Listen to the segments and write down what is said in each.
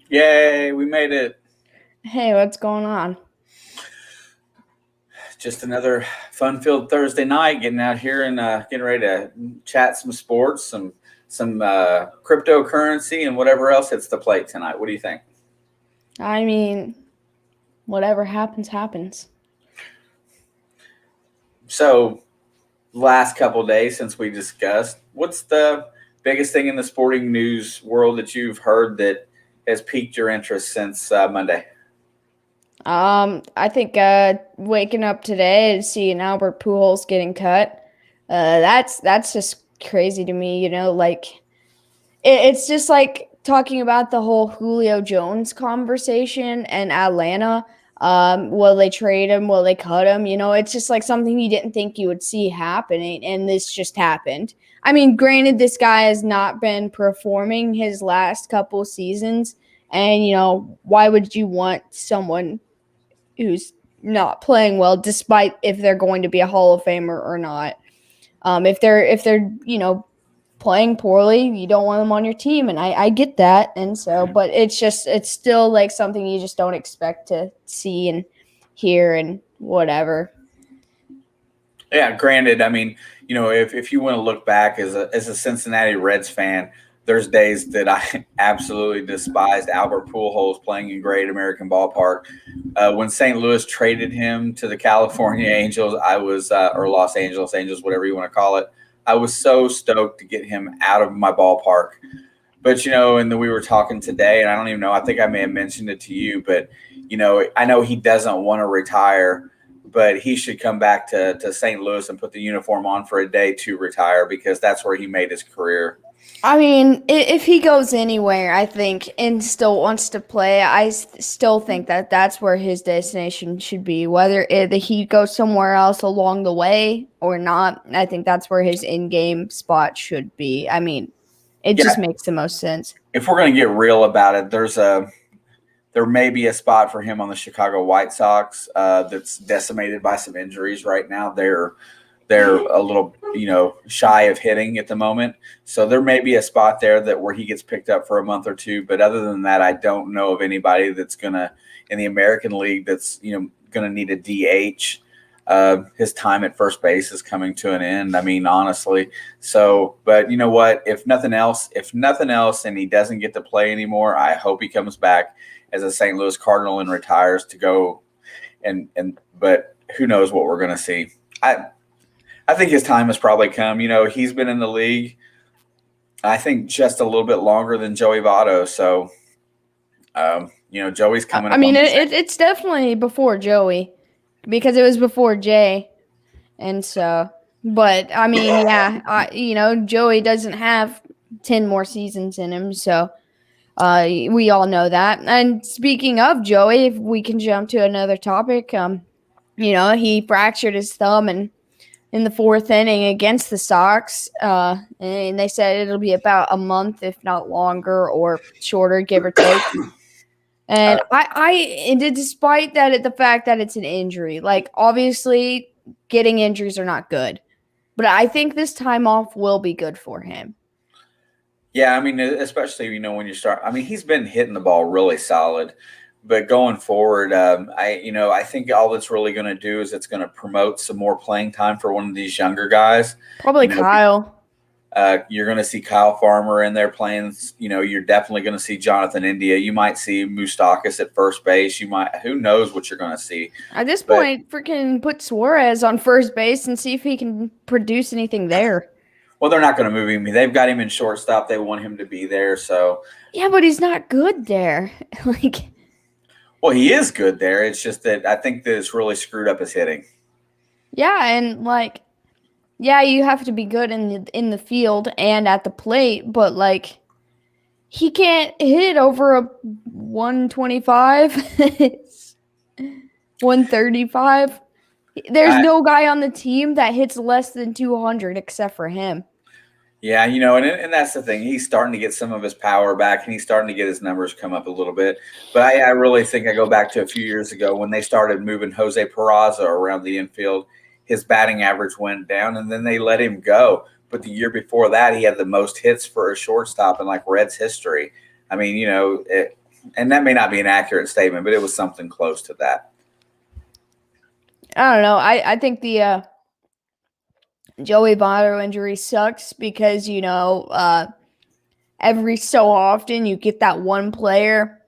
Yay, we made it. Hey, what's going on? Just another fun-filled Thursday night. Getting out here and getting ready to chat some sports, some cryptocurrency, and whatever else hits the plate tonight. What do you think? I mean, whatever happens, happens. So, last couple of days since we discussed, what's the biggest thing in the sporting news world that you've heard that has piqued your interest since Monday? I think waking up today and seeing Albert Pujols getting cut, that's just crazy to me. It's just like talking about the whole Julio Jones conversation and Atlanta. Will they trade him? Will they cut him? It's just like something you didn't think you would see happening, and this just happened. I mean, granted, this guy has not been performing his last couple seasons, and why would you want someone who's not playing well, despite if they're going to be a Hall of Famer or not? If they're playing poorly, you don't want them on your team, and I get that. And so, but it's still like something you just don't expect to see and hear and whatever. Yeah, granted, I mean, if you want to look back as a Cincinnati Reds fan, there's days that I absolutely despised Albert Pujols playing in Great American Ballpark. When St. Louis traded him to the California Angels, I was or Los Angeles Angels, whatever you want to call it. I was so stoked to get him out of my ballpark. But and then we were talking today, and I don't even know. I think I may have mentioned it to you, but I know he doesn't want to retire, but he should come back to St. Louis and put the uniform on for a day to retire because that's where he made his career. I mean, if he goes anywhere, I think, and still wants to play, still think that that's where his destination should be. Whether he goes somewhere else along the way or not, I think that's where his in-game spot should be. I mean, it just Yeah, makes the most sense. if we're going to get real about it, there may be a spot for him on the Chicago White Sox that's decimated by some injuries right now. They're a little shy of hitting at the moment, so there may be a spot there that where he gets picked up for a month or two. But other than that, I don't know of anybody that's gonna in the American League that's gonna need a DH. His time at first base is coming to an end. I mean, honestly. So, but you know what? If nothing else, and he doesn't get to play anymore, I hope he comes back as a St. Louis Cardinal and retires to go. And but who knows what we're gonna see? I think his time has probably come. He's been in the league, I think, just a little bit longer than Joey Votto. So, Joey's coming I up mean, on the same. it's definitely before Joey because it was before Jay, and so. But I mean, yeah, Joey doesn't have 10 more seasons in him, so we all know that. And speaking of Joey, if we can jump to another topic, he fractured his thumb in the fourth inning against the Sox, and they said it'll be about a month, if not longer, or shorter, give or take. Uh, And and despite that, the fact that it's an injury, like obviously getting injuries are not good, but I think this time off will be good for him. yeah, I mean, especially when you start. I mean, he's been hitting the ball really solid, but going forward, I think all it's really going to do is it's going to promote some more playing time for one of these younger guys. Probably You know, Kyle. You're going to see Kyle Farmer in there playing. You're definitely going to see Jonathan India. You might see Mustakis at first base. You might. Who knows what you're going to see? At this But point, freaking put Suarez on first base and see if he can produce anything there. well, they're not going to move him. They've got him in shortstop. They want him to be there. So, Yeah, but he's not good there. like, well, he is good there. It's just that I think that it's really screwed up his hitting. yeah, and yeah, you have to be good in the field and at the plate, but he can't hit over a 125, 135. There's I, no guy on the team that hits less than 200 except for him. Yeah, and that's the thing. He's starting to get some of his power back, and he's starting to get his numbers come up a little bit. But I really think I go back to a few years ago when they started moving Jose Peraza around the infield. His batting average went down, and then they let him go. But the year before that, he had the most hits for a shortstop in like Reds history. I mean, And that may not be an accurate statement, but it was something close to that. I don't know. I think the Joey Votto injury sucks because, every so often you get that one player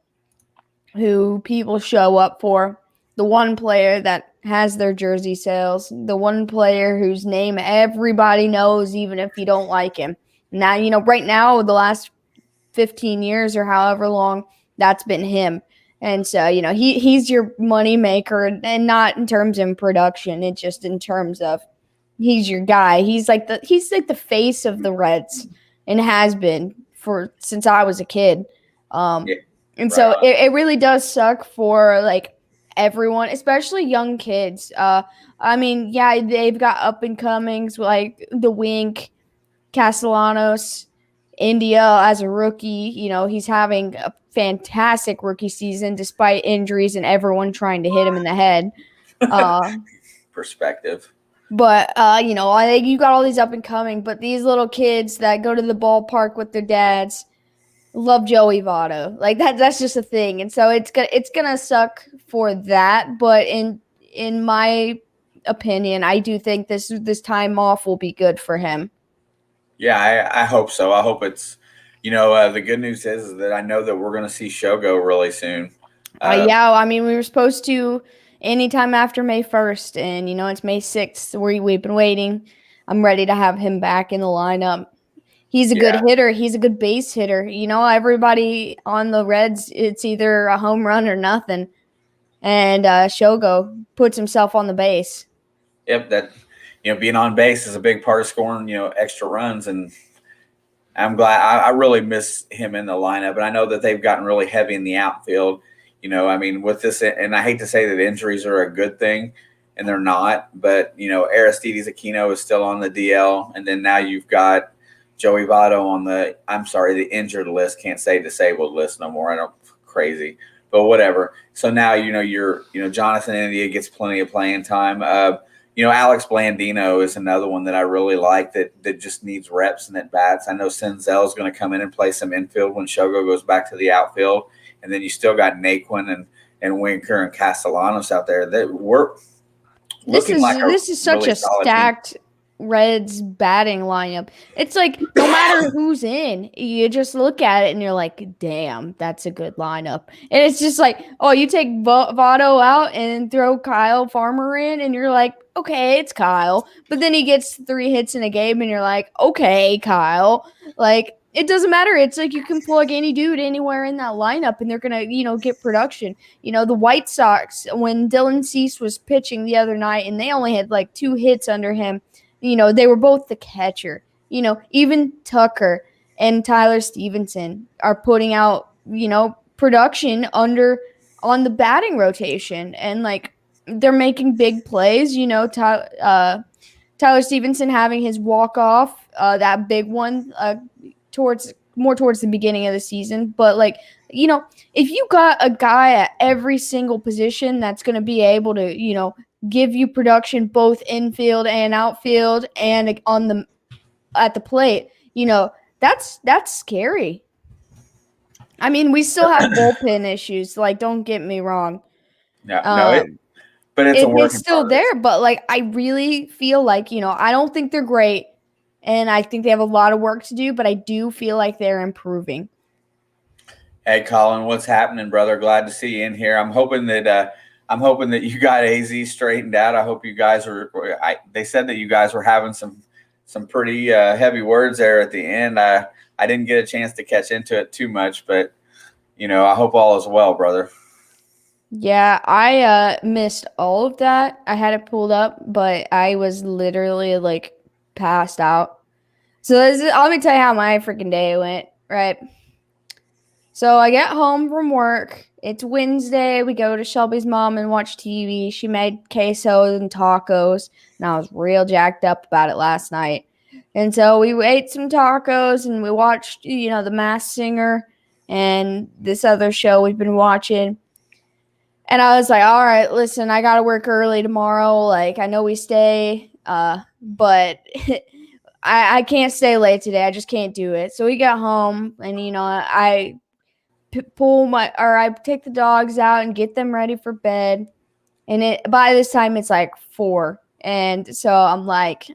who people show up for, the one player that has their jersey sales, the one player whose name everybody knows, even if you don't like him. Now, right now, the last 15 years or however long, that's been him. And so, he's your money maker, and not in terms of production, it's just in terms of he's your guy. He's like the face of the Reds and has been since I was a kid. Yeah, And right so on. it really does suck for like everyone, especially young kids. I mean, yeah, they've got up and comings like the Wink, Castellanos, India as a rookie. He's having a fantastic rookie season despite injuries and everyone trying to hit him in the head. Perspective. But I think you got all these up and coming, but these little kids that go to the ballpark with their dads love Joey Votto. Like that's just a thing. And so it's gonna suck for that. But in my opinion, I do think this time off will be good for him. Yeah, I hope so. I hope it's, the good news is that I know that we're going to see Shogo really soon. Yeah, I mean, we were supposed to anytime after May 1st, and it's May 6th. We've been waiting. I'm ready to have him back in the lineup. He's a good hitter. He's a good base hitter. Everybody on the Reds, it's either a home run or nothing. And Shogo puts himself on the base. Yep, that being on base is a big part of scoring extra runs, and I'm glad. I really miss him in the lineup, and I know that they've gotten really heavy in the outfield. I mean, with this, and I hate to say that injuries are a good thing, and they're not, but Aristides Aquino is still on the DL, and then now you've got Joey Votto on the injured list. Can't say disabled list no more. I don't crazy, but whatever. So now you're Jonathan India gets plenty of playing time. Alex Blandino is another one that I really like that just needs reps and at bats. I know Senzel is going to come in and play some infield when Shogo goes back to the outfield, and then you still got Naquin and Winker and Castellanos out there that we're looking like this is such really a stacked team. Reds batting lineup. It's like no matter who's in, you just look at it and you're like, damn, that's a good lineup. And it's just like, oh, you take Votto out and throw Kyle Farmer in, and you're like, okay, it's Kyle. But then he gets 3 hits in a game, and you're like, okay, Kyle. Like, it doesn't matter. It's like you can plug any dude anywhere in that lineup, and they're going to, get production. The White Sox, when Dylan Cease was pitching the other night, and they only had like 2 hits under him, they were both the catcher. Even Tucker and Tyler Stevenson are putting out, production on the batting rotation. And, like, they're making big plays. Tyler Stevenson having his walk-off, that big one, towards the beginning of the season. But, like, if you got a guy at every single position that's going to be able to, give you production both infield and outfield and at the plate, that's scary. I mean, we still have bullpen issues. Like, don't get me wrong. But it's a work in still progress. there. But like, I really feel like I don't think they're great, and I think they have a lot of work to do. But I do feel like they're improving. Hey, Colin, what's happening, brother? Glad to see you in here. I'm hoping that you got AZ straightened out. I hope you guys are. They said that you guys were having some pretty heavy words there at the end. I didn't get a chance to catch into it too much, but I hope all is well, brother. Yeah, I missed all of that. I had it pulled up, but I was literally like passed out. So let me tell you how my freaking day went, right? So I get home from work. It's Wednesday. We go to Shelby's mom and watch TV. She made queso and tacos, and I was real jacked up about it last night. And so we ate some tacos, and we watched, The Masked Singer and this other show we've been watching. And I was like, all right, listen, I got to work early tomorrow. Like, I know we stay, but I can't stay late today. I just can't do it. So we got home, and, I I take the dogs out and get them ready for bed. And by this time it's like 4. And so I'm like,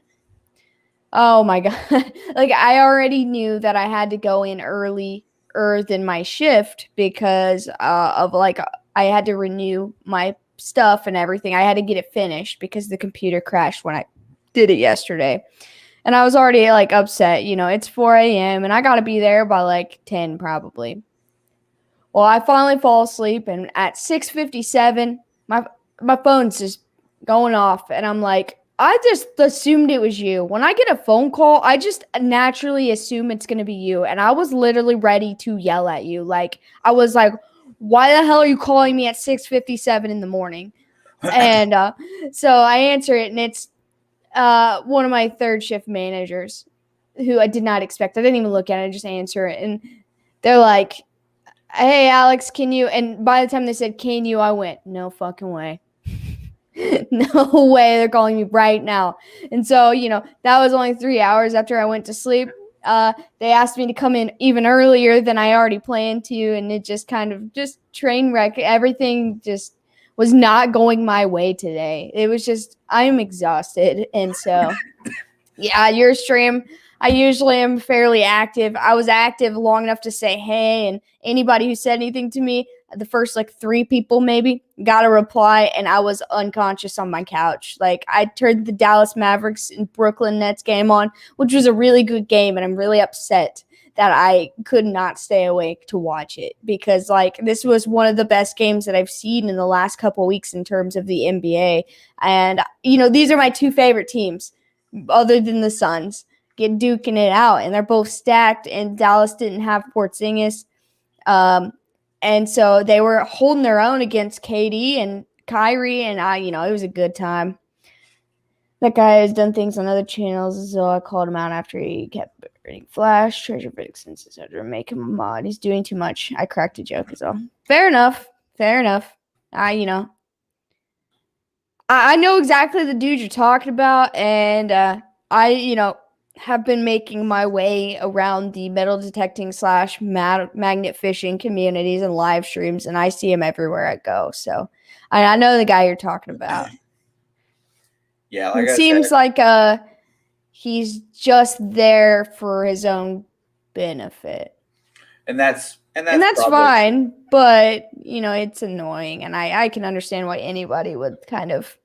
oh my God. Like I already knew that I had to go in earlier than my shift because of like I had to renew my stuff and everything. I had to get it finished because the computer crashed when I did it yesterday. And I was already like upset, it's 4 a.m. and I got to be there by like 10 probably. Well, I finally fall asleep and at 6:57, my phone's just going off and I'm like, I just assumed it was you. When I get a phone call, I just naturally assume it's going to be you. And I was literally ready to yell at you. Like, I was like, why the hell are you calling me at 6:57 in the morning? And so I answer it, and it's one of my third shift managers who I did not expect. I didn't even look at it. I just answer it. And they're like, hey, Alex, can you? And by the time they said, can you, I went, no fucking way. No way, they're calling me right now. And so, that was only 3 hours after I went to sleep. They asked me to come in even earlier than I already planned to, and it just kind of just train wreck. Everything just was not going my way today. It was just, I am exhausted. And so, yeah, your stream, I usually am fairly active. I was active long enough to say hey, and anybody who said anything to me, the first like 3 people maybe got a reply, and I was unconscious on my couch. Like I turned the Dallas Mavericks and Brooklyn Nets game on, which was a really good game, and I'm really upset that I could not stay awake to watch it because like this was one of the best games that I've seen in the last couple weeks in terms of the NBA. And these are my 2 favorite teams other than the Suns get duking it out, and they're both stacked, and Dallas didn't have Porzingis. And so they were holding their own against KD and Kyrie, and it was a good time. That guy has done things on other channels, so I called him out after he kept reading Flash. Treasure Vixens decided to make him a mod. He's doing too much. I cracked a joke as well. Fair enough. I know exactly the dude you're talking about, and I have been making my way around the metal detecting / magnet fishing communities and live streams, and I see him everywhere I go. So I know the guy you're talking about. Yeah, like it seems like he's just there for his own benefit. And that's fine, but it's annoying, and I can understand why anybody would kind of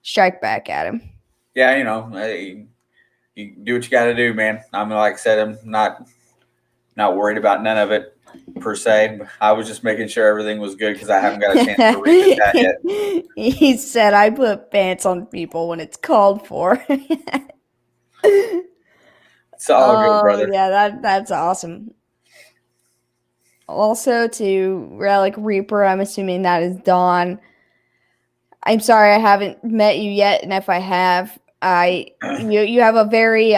strike back at him. Yeah, you do what you got to do, man. Like I said, I'm not worried about none of it per se. I was just making sure everything was good because I haven't got a chance to read that yet. He said, I put pants on people when it's called for. It's all good, brother. Yeah, that's awesome. Also to Relic Reaper, I'm assuming that is Dawn. I'm sorry I haven't met you yet, and if I have, you have a very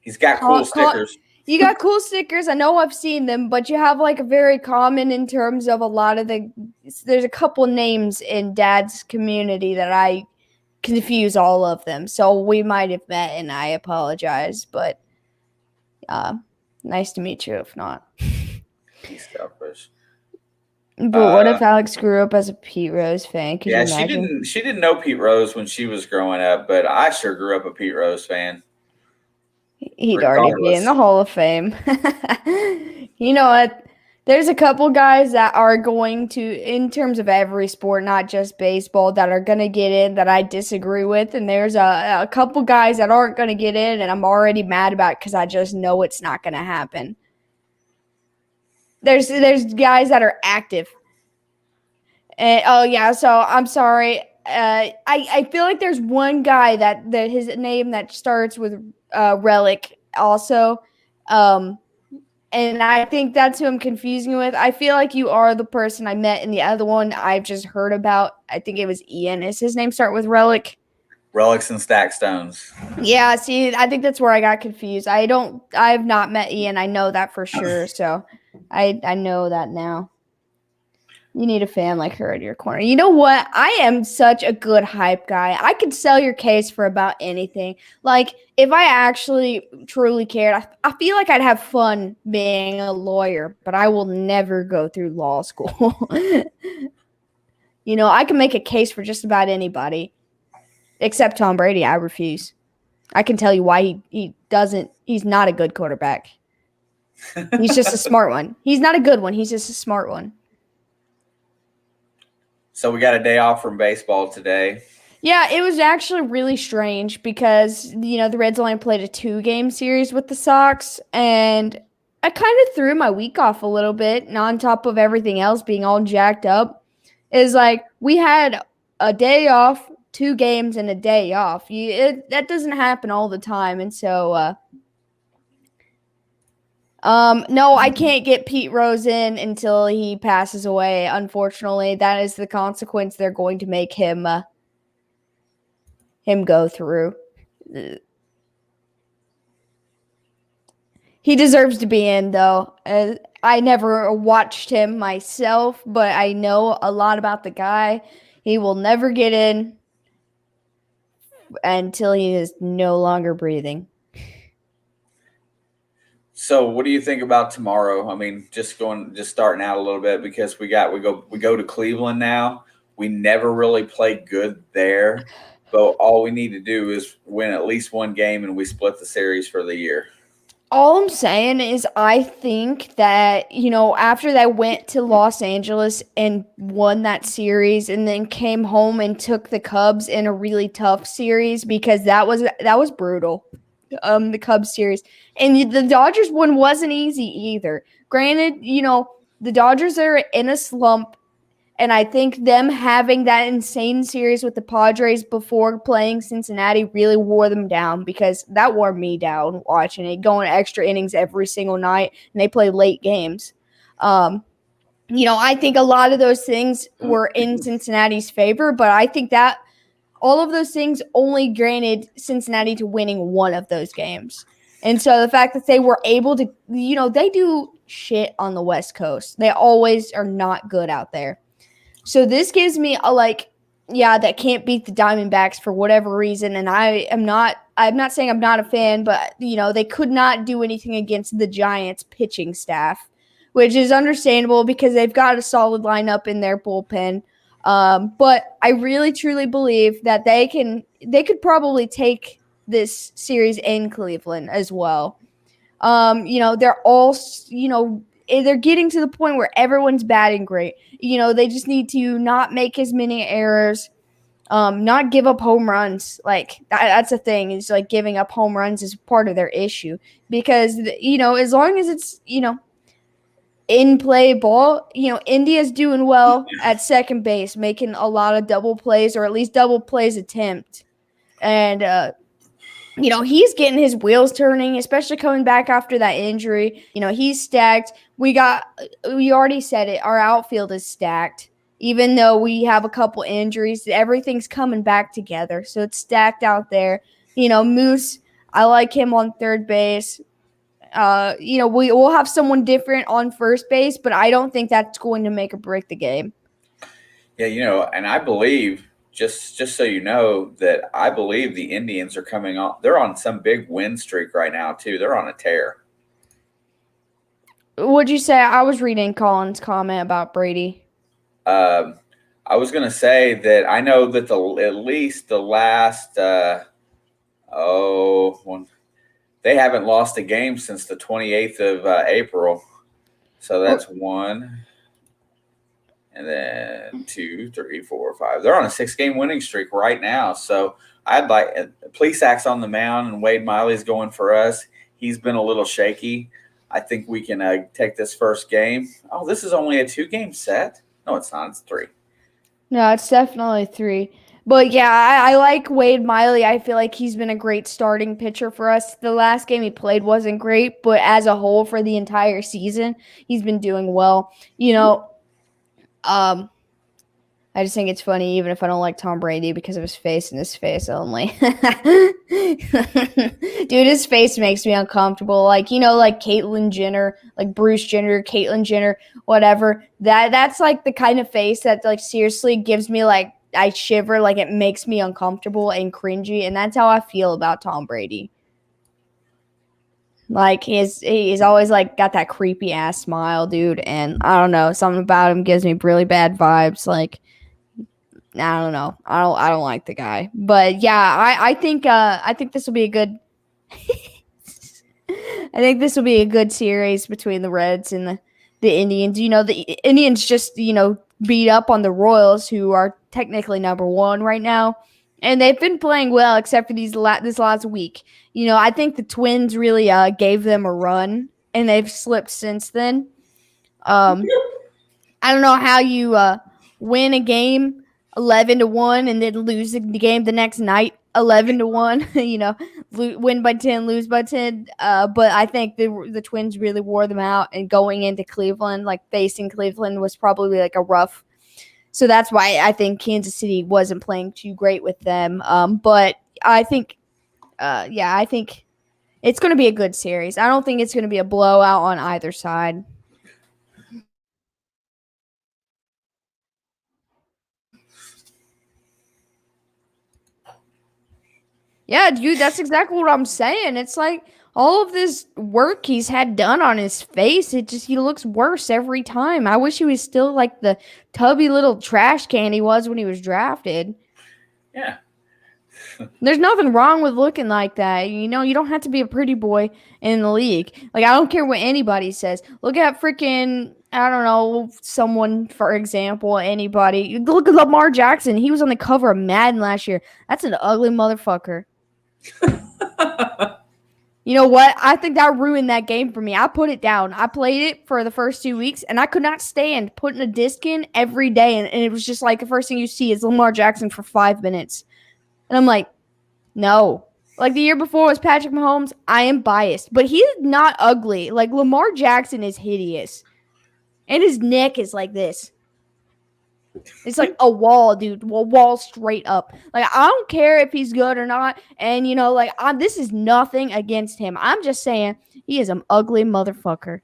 he's got cool stickers. You got cool stickers. I know I've seen them, but you have like a very common in terms of a lot of there's a couple names in Dad's community that I confuse all of them. So we might have met, and I apologize, but nice to meet you if not. He's selfish. But what if Alex grew up as a Pete Rose fan? Could you imagine? She didn't know Pete Rose when she was growing up, but I sure grew up a Pete Rose fan. He'd already be in the Hall of Fame. You know what? There's a couple guys that are going to, in terms of every sport, not just baseball, that are going to get in that I disagree with. And there's a couple guys that aren't going to get in, and I'm already mad about it because I just know it's not going to happen. There's guys that are active. And so I'm sorry. I feel like there's one guy that his name that starts with Relic also. And I think that's who I'm confusing you with. I feel like you are the person I met, and the other one I've just heard about. I think it was Ian. Is his name start with Relic? Relics and Stack Stones. Yeah, see, I think that's where I got confused. I've not met Ian. I know that for sure. So I know that now. You need a fan like her in your corner. You know what? I am such a good hype guy. I could sell your case for about anything. Like, if I actually truly cared, I feel like I'd have fun being a lawyer, but I will never go through law school. I can make a case for just about anybody, except Tom Brady. I refuse. I can tell you why he's not a good quarterback. He's just a smart one. He's not a good one. He's just a smart one. So we got a day off from baseball today. Yeah, it was actually really strange because, the Reds only played a 2-game series with the Sox, and I kind of threw my week off a little bit, and on top of everything else being all jacked up, is like we had a day off, 2 games, and a day off. That doesn't happen all the time, and so no, I can't get Pete Rose in until he passes away. Unfortunately, that is the consequence they're going to make him go through. He deserves to be in, though. I never watched him myself, but I know a lot about the guy. He will never get in until he is no longer breathing. So what do you think about tomorrow? I mean, just starting out a little bit because we go to Cleveland now. We never really played good there, but all we need to do is win at least one game and we split the series for the year. All I'm saying is I think that, after they went to Los Angeles and won that series and then came home and took the Cubs in a really tough series because that was brutal. The Cubs series. And the Dodgers one wasn't easy either. Granted, the Dodgers are in a slump, and I think them having that insane series with the Padres before playing Cincinnati really wore them down because that wore me down watching it, going extra innings every single night, and they play late games. I think a lot of those things were in Cincinnati's favor, but I think that all of those things only granted Cincinnati to winning one of those games. And so the fact that they were able to, they do shit on the West Coast. They always are not good out there. So this gives me that can't beat the Diamondbacks for whatever reason. And I'm not saying I'm not a fan, but, they could not do anything against the Giants pitching staff, which is understandable because they've got a solid lineup in their bullpen. But I really truly believe that they could probably take this series in Cleveland as well. They're all, they're getting to the point where everyone's batting great. They just need to not make as many errors, not give up home runs. Like that's a thing. It's like giving up home runs is part of their issue because, as long as it's, in play ball, India's doing well at second base, making a lot of double plays or at least double plays attempt. And, he's getting his wheels turning, especially coming back after that injury. He's stacked. We already said it. Our outfield is stacked. Even though we have a couple injuries, everything's coming back together. So it's stacked out there. Moose, I like him on third base. We will have someone different on first base, but I don't think that's going to make or break the game. Yeah, and I believe, just so you know, that I believe the Indians are coming on. They're on some big win streak right now, too. They're on a tear. What'd you say? I was reading Colin's comment about Brady. I was going to say that I know that at least the last they haven't lost a game since the 28th of April. So that's one. And then 2, 3, 4, 5. They're on a 6-game winning streak right now. So I'd like Plesac's on the mound and Wade Miley's going for us. He's been a little shaky. I think we can take this first game. Oh, this is only a 2-game set? No, it's not. It's 3. No, it's definitely 3. But, yeah, I like Wade Miley. I feel like he's been a great starting pitcher for us. The last game he played wasn't great, but as a whole for the entire season, he's been doing well. I just think it's funny, even if I don't like Tom Brady because of his face and his face only. Dude, his face makes me uncomfortable. Like, like Caitlyn Jenner, like Bruce Jenner, Caitlyn Jenner, whatever. That's like the kind of face that like seriously gives me like I shiver, like it makes me uncomfortable and cringy, and that's how I feel about Tom Brady. Like he's always like got that creepy ass smile, dude, and I don't know, something about him gives me really bad vibes. Like I don't know. I don't like the guy. But yeah, I think this will be a good I think this will be a good series between the Reds and the Indians. The Indians just, beat up on the Royals, who are technically number 1 right now. And they've been playing well except for this last week. I think the Twins really gave them a run, and they've slipped since then. I don't know how you win a game 11-1 and then lose the game the next night 11-1. Win by 10, lose by 10. But I think the Twins really wore them out, and going into Cleveland, like facing Cleveland, was probably like a rough. So that's why I think Kansas City wasn't playing too great with them. But I think, I think it's going to be a good series. I don't think it's going to be a blowout on either side. Yeah, dude, that's exactly what I'm saying. It's like all of this work he's had done on his face, he looks worse every time. I wish he was still like the tubby little trash can he was when he was drafted. Yeah. There's nothing wrong with looking like that. You don't have to be a pretty boy in the league. Like, I don't care what anybody says. Look at freaking, I don't know, someone, for example, anybody. Look at Lamar Jackson. He was on the cover of Madden last year. That's an ugly motherfucker. You know what? I think that ruined that game for me. I put it down. I played it for the first 2 weeks, and I could not stand putting a disc in every day. And it was just like the first thing you see is Lamar Jackson for 5 minutes. And I'm like, no. Like the year before was Patrick Mahomes. I am biased, but he's not ugly. Like Lamar Jackson is hideous. And his neck is like this. It's like a wall, dude. A wall straight up. Like, I don't care if he's good or not. And, this is nothing against him. I'm just saying he is an ugly motherfucker.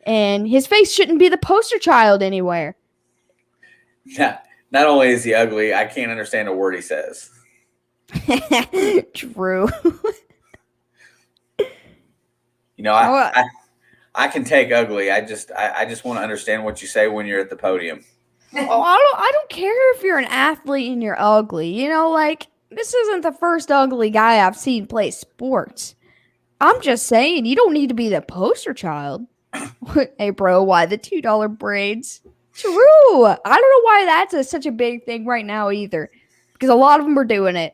And his face shouldn't be the poster child anywhere. Yeah. Not only is he ugly, I can't understand a word he says. True. I can take ugly. I just want to understand what you say when you're at the podium. Oh, I don't care if you're an athlete and you're ugly. This isn't the first ugly guy I've seen play sports. I'm just saying, you don't need to be the poster child. Hey, bro, why the $2 braids? True. I don't know why that's such a big thing right now either, because a lot of them are doing it.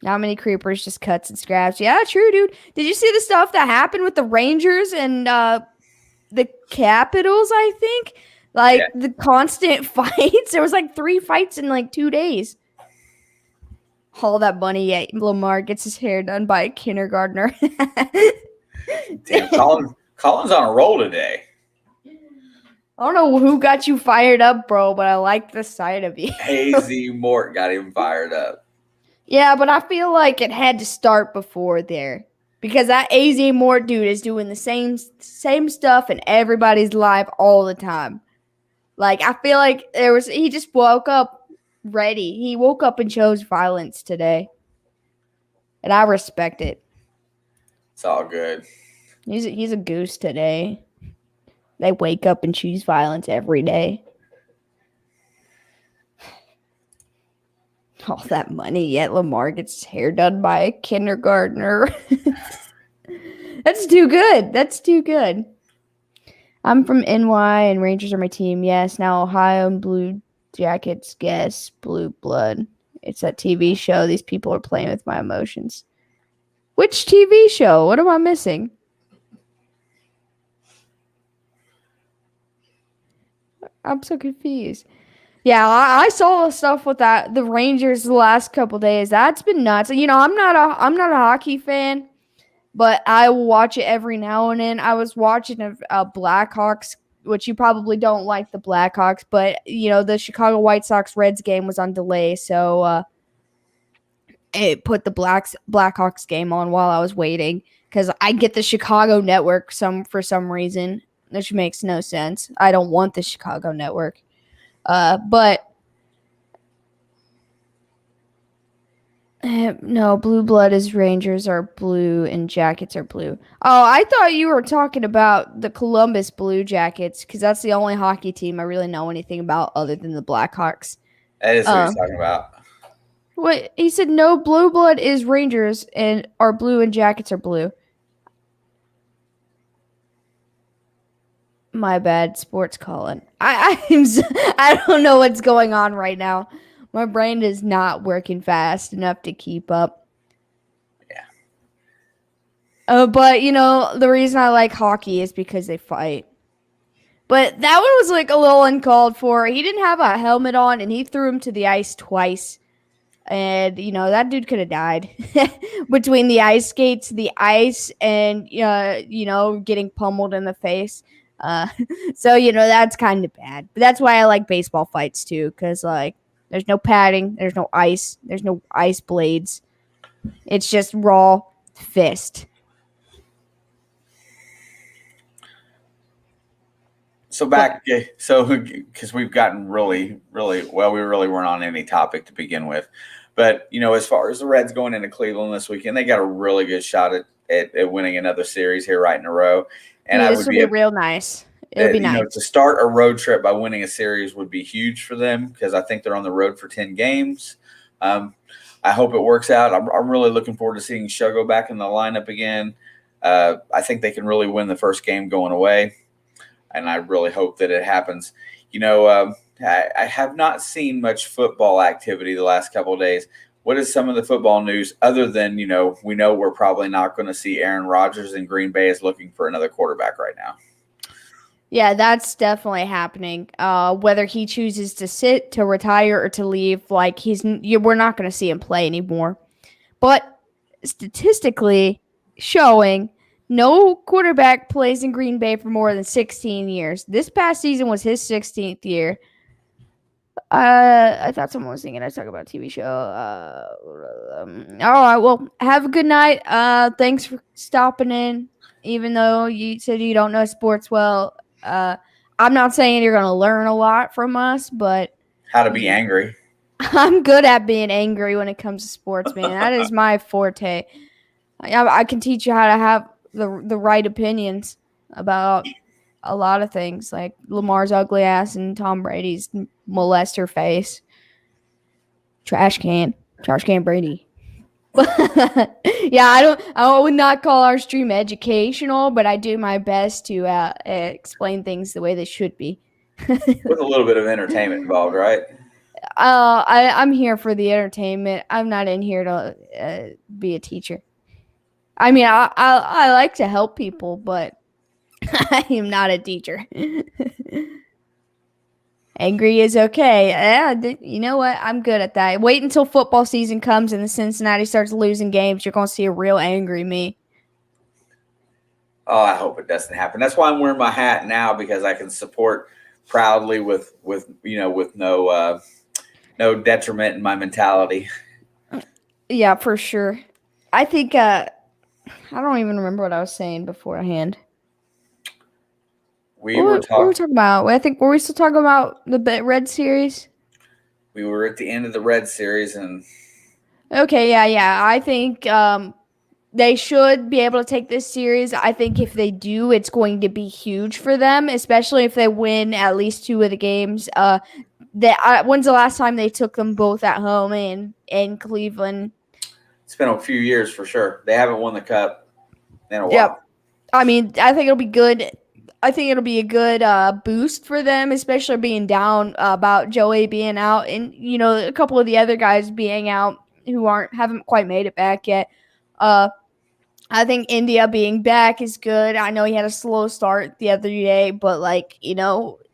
Not many creepers, just cuts and scraps. Yeah, true, dude. Did you see the stuff that happened with the Rangers and the Capitals, I think? The constant fights. There was 3 fights in 2 days. All that money, yet Lamar gets his hair done by a kindergartner. Damn, Colin's on a roll today. I don't know who got you fired up, bro, but I like the sight of you. AZ Mort got him fired up. Yeah, but I feel like it had to start before there. Because that AZ Mort dude is doing the same stuff in everybody's life all the time. I feel like he just woke up ready. He woke up and chose violence today. And I respect it. It's all good. He's a goose today. They wake up and choose violence every day. All that money, yet Lamar gets his hair done by a kindergartner. That's too good. That's too good. I'm from NY and Rangers are my team. Yes, now Ohio and Blue Jackets. Guess Blue Blood. It's that TV show. These people are playing with my emotions. Which TV show? What am I missing? I'm so confused. Yeah, I saw stuff with the Rangers the last couple days. That's been nuts. I'm not a hockey fan, but I will watch it every now and then. I was watching a Blackhawks which you probably don't like the Blackhawks, but the Chicago White Sox Reds game was on delay, so it put the Blackhawks game on while I was waiting because I get the Chicago network for some reason, which makes no sense. I don't want the Chicago network, but. No, blue blood is Rangers are blue and Jackets are blue. Oh, I thought you were talking about the Columbus Blue Jackets because that's the only hockey team I really know anything about other than the Blackhawks. That is what he's talking about. What he said? No, blue blood is Rangers and are blue and Jackets are blue. My bad, sports calling. I don't know what's going on right now. My brain is not working fast enough to keep up. Yeah. But, the reason I like hockey is because they fight. But that one was like a little uncalled for. He didn't have a helmet on, and he threw him to the ice twice. And, that dude could have died. Between the ice skates, the ice, and, getting pummeled in the face. So, that's kind of bad. But that's why I like baseball fights, too, because, there's no padding. There's no ice. There's no ice blades. It's just raw fist. So because we've gotten really, really well, we really weren't on any topic to begin with. But, as far as the Reds going into Cleveland this weekend, they got a really good shot at winning another series here right in a row. And this would be real nice. It would be nice. To start a road trip by winning a series would be huge for them because I think they're on the road for 10 games. I hope it works out. I'm really looking forward to seeing Shogo back in the lineup again. I think they can really win the first game going away, and I really hope that it happens. I have not seen much football activity the last couple of days. What is some of the football news other than, we know we're probably not going to see Aaron Rodgers in Green Bay is looking for another quarterback right now. Yeah, that's definitely happening. Whether he chooses to sit, to retire, or to leave, we're not going to see him play anymore. But statistically showing, no quarterback plays in Green Bay for more than 16 years. This past season was his 16th year. I thought someone was thinking I was talking about a TV show. All right, well, have a good night. Thanks for stopping in, even though you said you don't know sports well. I'm not saying you're going to learn a lot from us, but how to be angry. I'm good at being angry when it comes to sports, man. That is my forte. I can teach you how to have the right opinions about a lot of things, like Lamar's ugly ass and Tom Brady's molester face. Trash can Brady. Yeah, I would not call our stream educational, but I do my best to explain things the way they should be. With a little bit of entertainment involved, right? I'm here for the entertainment. I'm not in here to be a teacher. I mean, I like to help people, but I am not a teacher. Angry is okay. Yeah, you know what? I'm good at that. Wait until football season comes and the Cincinnati starts losing games. You're going to see a real angry me. Oh, I hope it doesn't happen. That's why I'm wearing my hat now, because I can support proudly with no detriment in my mentality. Yeah, for sure. I think I don't even remember what I was saying beforehand. We were talking about. I think were we still talking about the Red series? We were at the end of the Red series, and okay, yeah. I think they should be able to take this series. I think if they do, it's going to be huge for them, especially if they win at least 2 of the games. When's the last time they took them both at home in Cleveland? It's been a few years for sure. They haven't won the Cup in a while. Yep. I mean, I think it'll be good. I think it'll be a good boost for them, especially being down about Joey being out and, a couple of the other guys being out who haven't quite made it back yet. I think India being back is good. I know he had a slow start the other day, but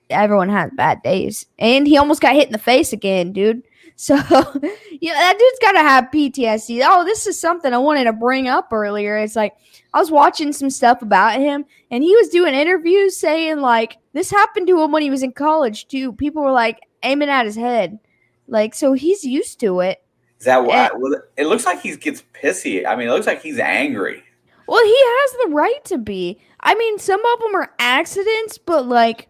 everyone has bad days. And he almost got hit in the face again, dude. So, yeah, that dude's got to have PTSD. Oh, this is something I wanted to bring up earlier. It's like I was watching some stuff about him, and he was doing interviews saying like this happened to him when he was in college too. People were like aiming at his head, like so he's used to it. Is that And, what? Well, it looks like he gets pissy. I mean, it looks like he's angry. well, he has the right to be. I mean, some of them are accidents, but like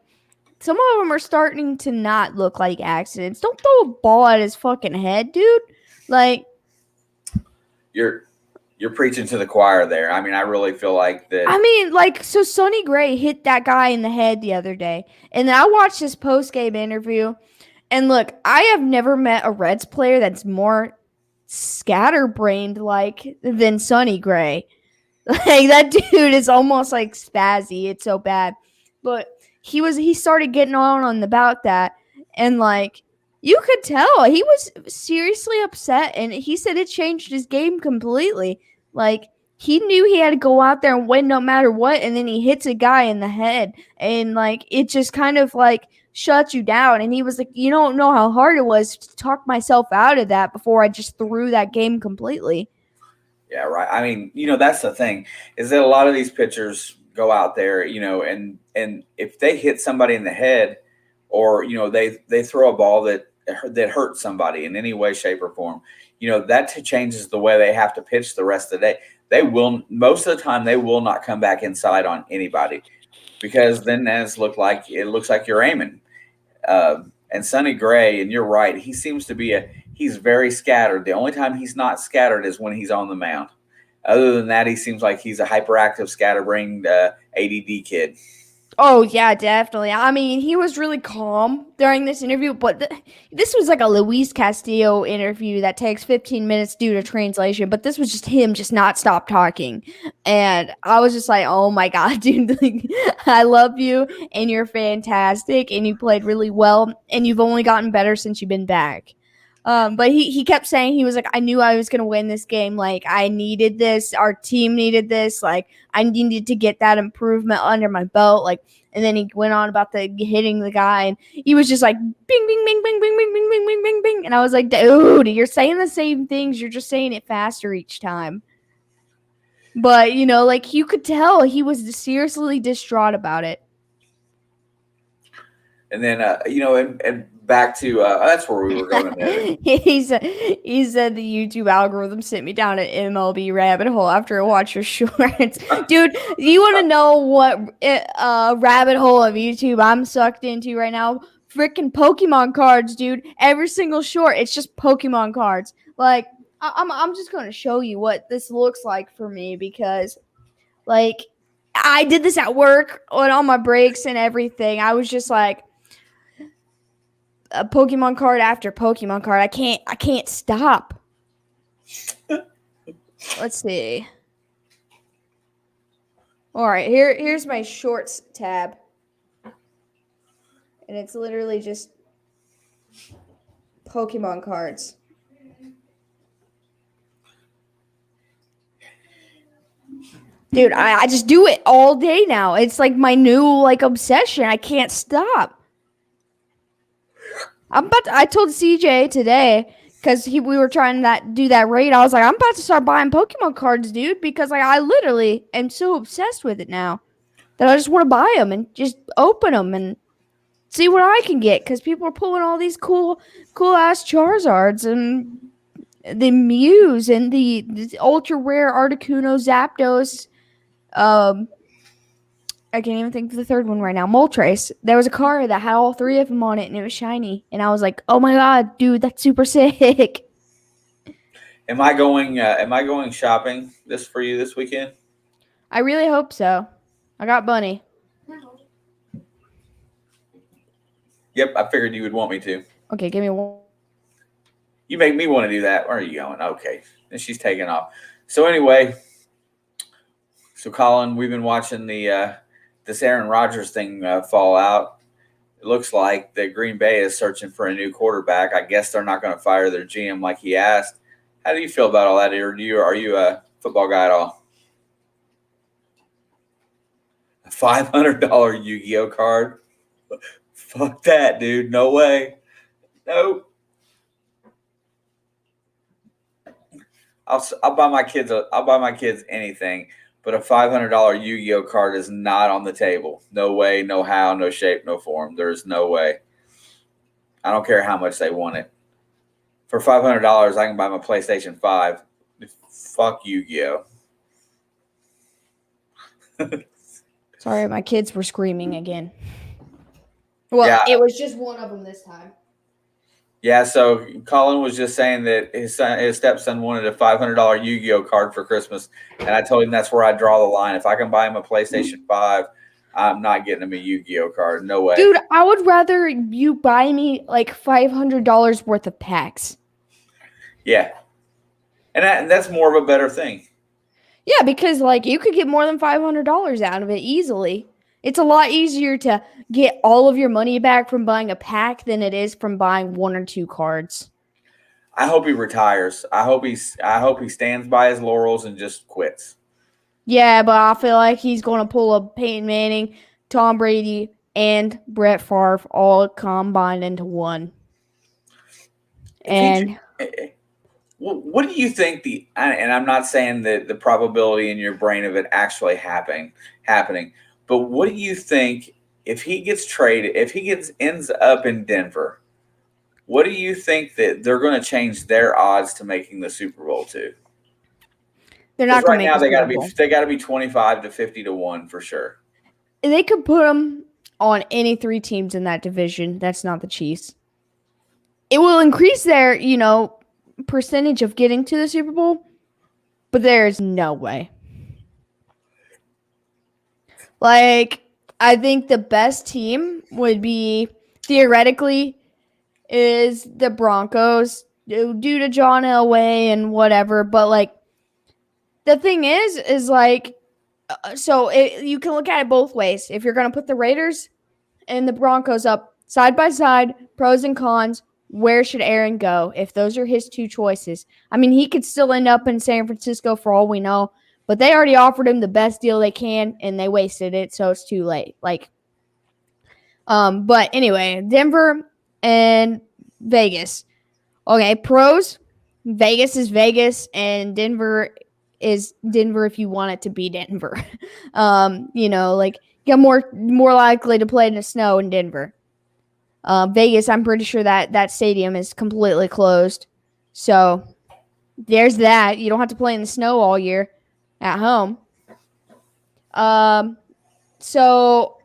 some of them are starting to not look like accidents. Don't throw a ball at his fucking head, dude. Like, You're preaching to the choir there. I mean, I really feel like that. I mean, like, so Sonny Gray hit that guy in the head the other day. And then I watched this post game interview. And look, I have never met a Reds player that's more scatterbrained like than Sonny Gray. Like, that dude is almost like spazzy. It's so bad. But he started getting on about that. And like, you could tell he was seriously upset. And he said it changed his game completely. Like, he knew he had to go out there and win no matter what, and then he hits a guy in the head, and like it just kind of like shuts you down. And he was like, "You don't know how hard it was to talk myself out of that before I just threw that game completely." Yeah, right. I mean, that's the thing is that a lot of these pitchers go out there, and if they hit somebody in the head, or they throw a ball that hurts somebody in any way, shape, or form, that changes the way they have to pitch the rest of the day. They will most of the time they will not come back inside on anybody because then it looks like you're aiming. And Sonny Gray, and you're right, he seems to be he's very scattered. The only time he's not scattered is when he's on the mound. Other than that, he seems like he's a hyperactive, scatterbrained ADD kid. Oh yeah, definitely. I mean, he was really calm during this interview, but this was like a Luis Castillo interview that takes 15 minutes due to translation. But this was just him, just not stop talking, and I was just like, "Oh my god, dude! Like, I love you, and you're fantastic, and you played really well, and you've only gotten better since you've been back." But he kept saying he was like, I knew I was gonna win this game. Like I needed this. Our team needed this. Like I needed to get that improvement under my belt. Like, and then he went on about the hitting the guy, and he was just like, bing, bing, bing, bing, bing, bing, bing, bing, bing, bing, bing. And I was like, dude, you're saying the same things. You're just saying it faster each time. But like you could tell he was seriously distraught about it. And then and back to that's where we were going a minute. he said the YouTube algorithm sent me down an MLB rabbit hole after I watched your shorts. Dude, you want to know what rabbit hole of YouTube I'm sucked into right now? Freaking Pokemon cards, dude. Every single short, it's just Pokemon cards. Like, I'm just going to show you what this looks like for me because, like, I did this at work on my breaks and everything. I was just like, a Pokemon card after Pokemon card. I can't stop. Let's see. All right, here's my shorts tab. And it's literally just Pokemon cards. Dude, I just do it all day now. It's like my new like obsession. I can't stop. I told CJ today because we were trying to do that raid. I was like, I'm about to start buying Pokemon cards, dude, because like I literally am so obsessed with it now that I just want to buy them and just open them and see what I can get. Because people are pulling all these cool ass Charizards and the Mews and the ultra rare Articuno, Zapdos. I can't even think of the third one right now. Moltres. There was a car that had all three of them on it, and it was shiny. And I was like, "Oh my god, dude, that's super sick." Am I going shopping for you this weekend? I really hope so. I got Bunny. Yep, I figured you would want me to. Okay, give me one. You make me want to do that. Where are you going? Okay, and she's taking off. So anyway, Colin, we've been watching this Aaron Rodgers thing fall out. It looks like that Green Bay is searching for a new quarterback. I guess they're not going to fire their GM like he asked. How do you feel about all that? Or are you a football guy at all? A $500 Yu-Gi-Oh card? Fuck that, dude. No way. Nope. I'll buy my kids anything, but a $500 Yu-Gi-Oh card is not on the table. No way, no how, no shape, no form. There's no way. I don't care how much they want it. For $500, I can buy my PlayStation 5. Fuck Yu-Gi-Oh. Sorry, my kids were screaming again. Well, Yeah. it was just one of them this time. Yeah, so Colin was just saying that his stepson wanted a $500 Yu-Gi-Oh card for Christmas, and I told him that's where I draw the line. If I can buy him a PlayStation 5, I'm not getting him a Yu-Gi-Oh card. No way. Dude, I would rather you buy me like $500 worth of packs. Yeah. And that's more of a better thing. Yeah, because like you could get more than $500 out of it easily. It's a lot easier to get all of your money back from buying a pack than it is from buying one or two cards. I hope he retires. I hope he stands by his laurels and just quits. Yeah, but I feel like he's going to pull a Peyton Manning, Tom Brady, and Brett Favre all combined into one. And what do you think and I'm not saying that the probability in your brain of it actually happening, but what do you think if he gets traded, if he ends up in Denver, what do you think that they're going to change their odds to making the Super Bowl to? They're not going to make right now they got to be 25 to 50 to 1 for sure. They could put them on any three teams in that division. That's not the Chiefs. It will increase their, percentage of getting to the Super Bowl, but there's no way. Like, I think the best team would be, theoretically, is the Broncos due to John Elway and whatever. But, like, the thing is like, you can look at it both ways. If you're going to put the Raiders and the Broncos up side by side, pros and cons, where should Aaron go if those are his two choices? I mean, he could still end up in San Francisco for all we know, but they already offered him the best deal they can, and they wasted it, so it's too late. But anyway, Denver and Vegas. Okay, pros, Vegas is Vegas, and Denver is Denver if you want it to be Denver. You're more likely to play in the snow in Denver. Vegas, I'm pretty sure that stadium is completely closed. So there's that. You don't have to play in the snow all year at home. So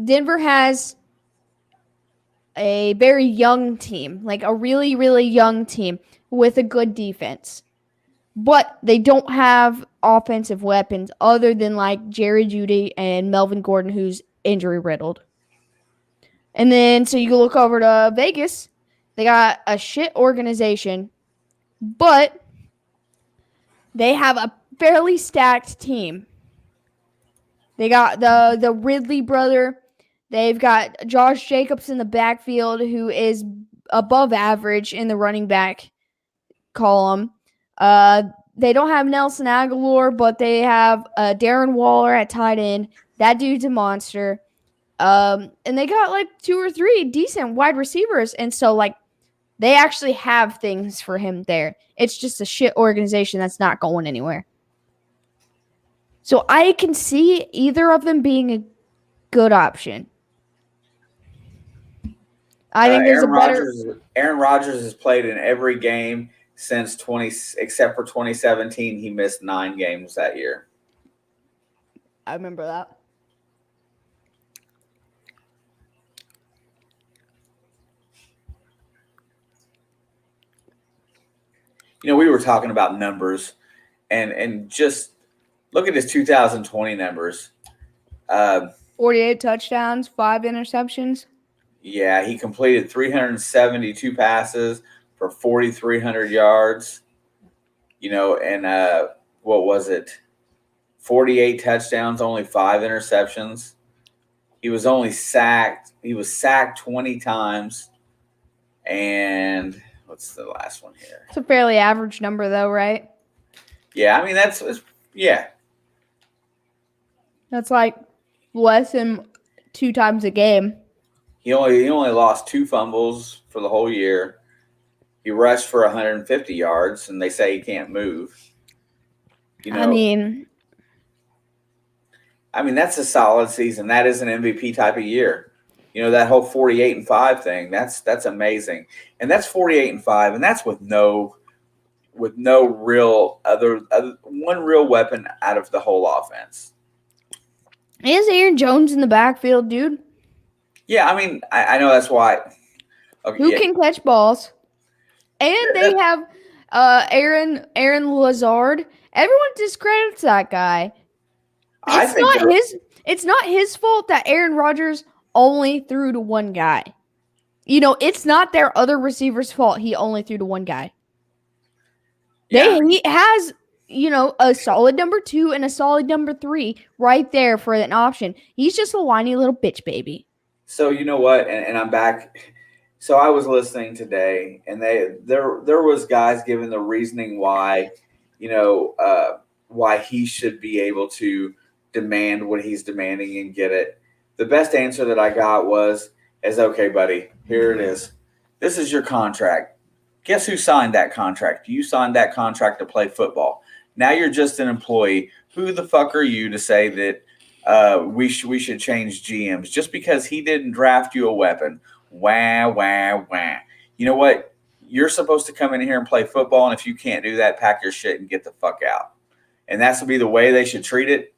Denver has a very young team, like a really, really young team with a good defense. But they don't have offensive weapons other than like Jerry Jeudy and Melvin Gordon, who's injury riddled. And then, so you look over to Vegas. They got a shit organization, but they have a fairly stacked team. They got the Ridley brother. They've got Josh Jacobs in the backfield, who is above average in the running back column. They don't have Nelson Aguilar, but they have Darren Waller at tight end. That dude's a monster. And they got like 2 or 3 decent wide receivers. And so, like, they actually have things for him there. It's just a shit organization that's not going anywhere. So I can see either of them being a good option. I think there's Aaron Rodgers has played in every game since except for 2017. He missed 9 games that year. I remember that. We were talking about numbers, and just look at his 2020 numbers. 48 touchdowns, 5 interceptions. Yeah, he completed 372 passes for 4,300 yards. And what was it? 48 touchdowns, only 5 interceptions. He was sacked 20 times. And what's the last one here? It's a fairly average number, though, right? Yeah, I mean that's like less than 2 times a game. He only lost 2 fumbles for the whole year. He rushed for 150 yards, and they say he can't move. I mean, that's a solid season. That is an MVP type of year. That whole 48-5 thing. That's amazing, and that's 48-5, and that's with no real other one real weapon out of the whole offense. is Aaron Jones in the backfield, dude? Yeah, I know that's why. Okay, Who can catch balls? And they have Aaron Lazard. Everyone discredits that guy. It's not his fault that Aaron Rodgers only threw to one guy. It's not their other receiver's fault he only threw to one guy. Yeah. He has, a solid number 2 and a solid number 3 right there for an option. He's just a whiny little bitch baby. So you know what? And I'm back. So I was listening today, and there was guys giving the reasoning why, why he should be able to demand what he's demanding and get it. The best answer that I got is okay, buddy, here it is. This is your contract. Guess who signed that contract? You signed that contract to play football. Now you're just an employee. Who the fuck are you to say that we should change GMs just because he didn't draft you a weapon? Wah, wah, wah. You know what? You're supposed to come in here and play football, and if you can't do that, pack your shit and get the fuck out. And that's to be the way they should treat it.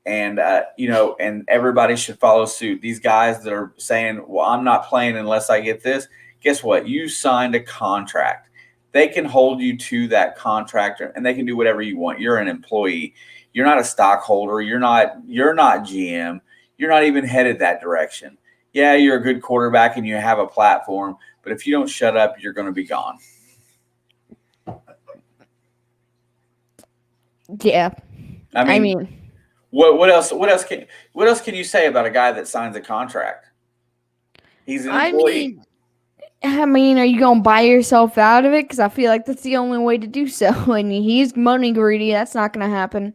And, and everybody should follow suit. These guys that are saying, well, I'm not playing unless I get this. Guess what? You signed a contract. They can hold you to that contract, and they can do whatever you want. You're an employee. You're not a stockholder. You're not GM. You're not even headed that direction. Yeah, you're a good quarterback and you have a platform, but if you don't shut up, you're going to be gone. Yeah. What else can you say about a guy that signs a contract? He's an employee. Are you going to buy yourself out of it? Because I feel like that's the only way to do so. And he's money greedy. That's not going to happen.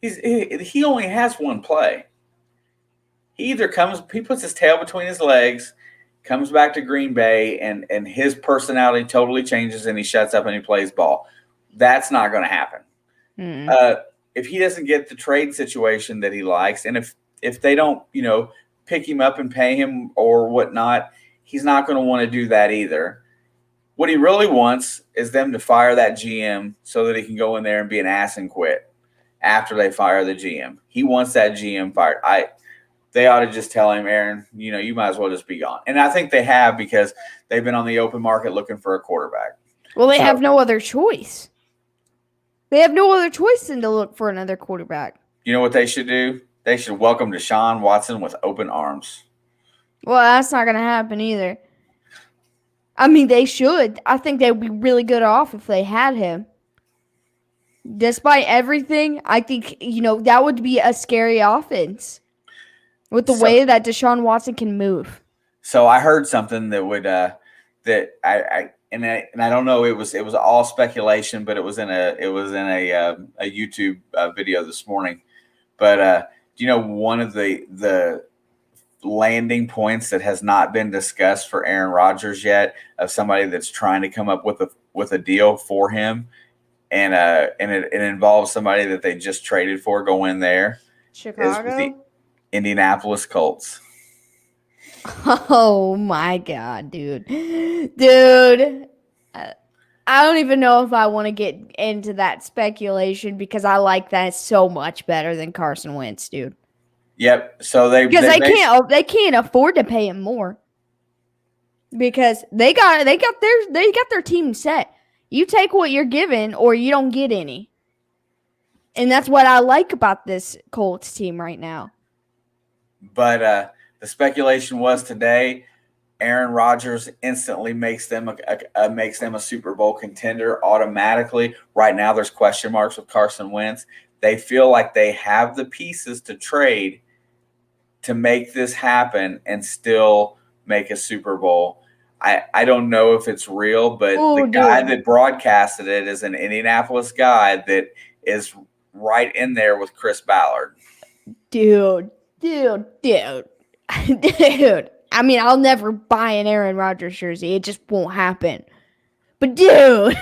He only has one play. He puts his tail between his legs, comes back to Green Bay, and his personality totally changes, and he shuts up and he plays ball. That's not going to happen. Mm-hmm. If he doesn't get the trade situation that he likes, and if they don't, pick him up and pay him or whatnot, he's not going to want to do that either. What he really wants is them to fire that GM so that he can go in there and be an ass and quit after they fire the GM. He wants that GM fired. They ought to just tell him, Aaron, you might as well just be gone. And I think they have, because they've been on the open market looking for a quarterback. Well, they have no other choice. They have no other choice than to look for another quarterback. You know what they should do? They should welcome Deshaun Watson with open arms. Well, that's not going to happen either. They should. I think they would be really good off if they had him. Despite everything, I think, that would be a scary offense with the way that Deshaun Watson can move. So I heard something that would that I don't know, it was all speculation, but it was in a YouTube video this morning. But one of the landing points that has not been discussed for Aaron Rodgers yet, of somebody that's trying to come up with a deal for him, and it involves somebody that they just traded for going there. Chicago? Is the Indianapolis Colts. Oh my God, dude. Dude, I don't even know if I want to get into that speculation, because I like that so much better than Carson Wentz, dude. Yep. So they can't afford to pay him more, because they got their team set. You take what you're given, or you don't get any. And that's what I like about this Colts team right now. But the speculation was today, Aaron Rodgers instantly makes them a Super Bowl contender automatically. Right now, there's question marks with Carson Wentz. They feel like they have the pieces to trade to make this happen and still make a Super Bowl. I don't know if it's real, but the guy that broadcasted it is an Indianapolis guy that is right in there with Chris Ballard. Dude. I'll never buy an Aaron Rodgers jersey. It just won't happen. But dude,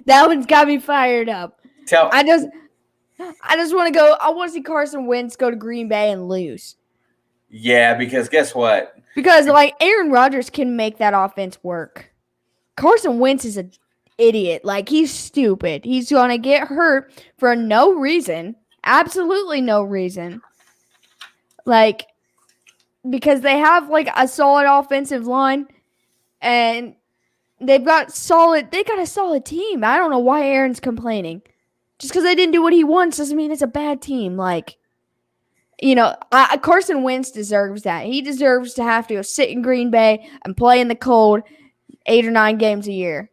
that one's got me fired up. I just want to go. I want to see Carson Wentz go to Green Bay and lose. Yeah, because guess what? Because like Aaron Rodgers can make that offense work. Carson Wentz is an idiot. Like he's stupid. He's gonna get hurt for no reason. Absolutely no reason. Like because they have like a solid offensive line and they got a solid team. I don't know why Aaron's complaining. Just because they didn't do what he wants doesn't mean it's a bad team. Like, Carson Wentz deserves that. He deserves to have to go sit in Green Bay and play in the cold 8 or 9 games a year.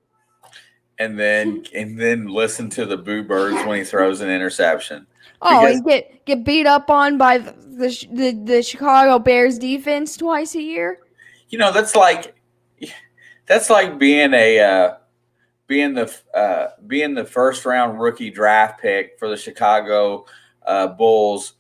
And then listen to the boo birds when he throws an interception. Oh, and get beat up on by the Chicago Bears defense twice a year. That's like being the first round rookie draft pick for the Chicago Bulls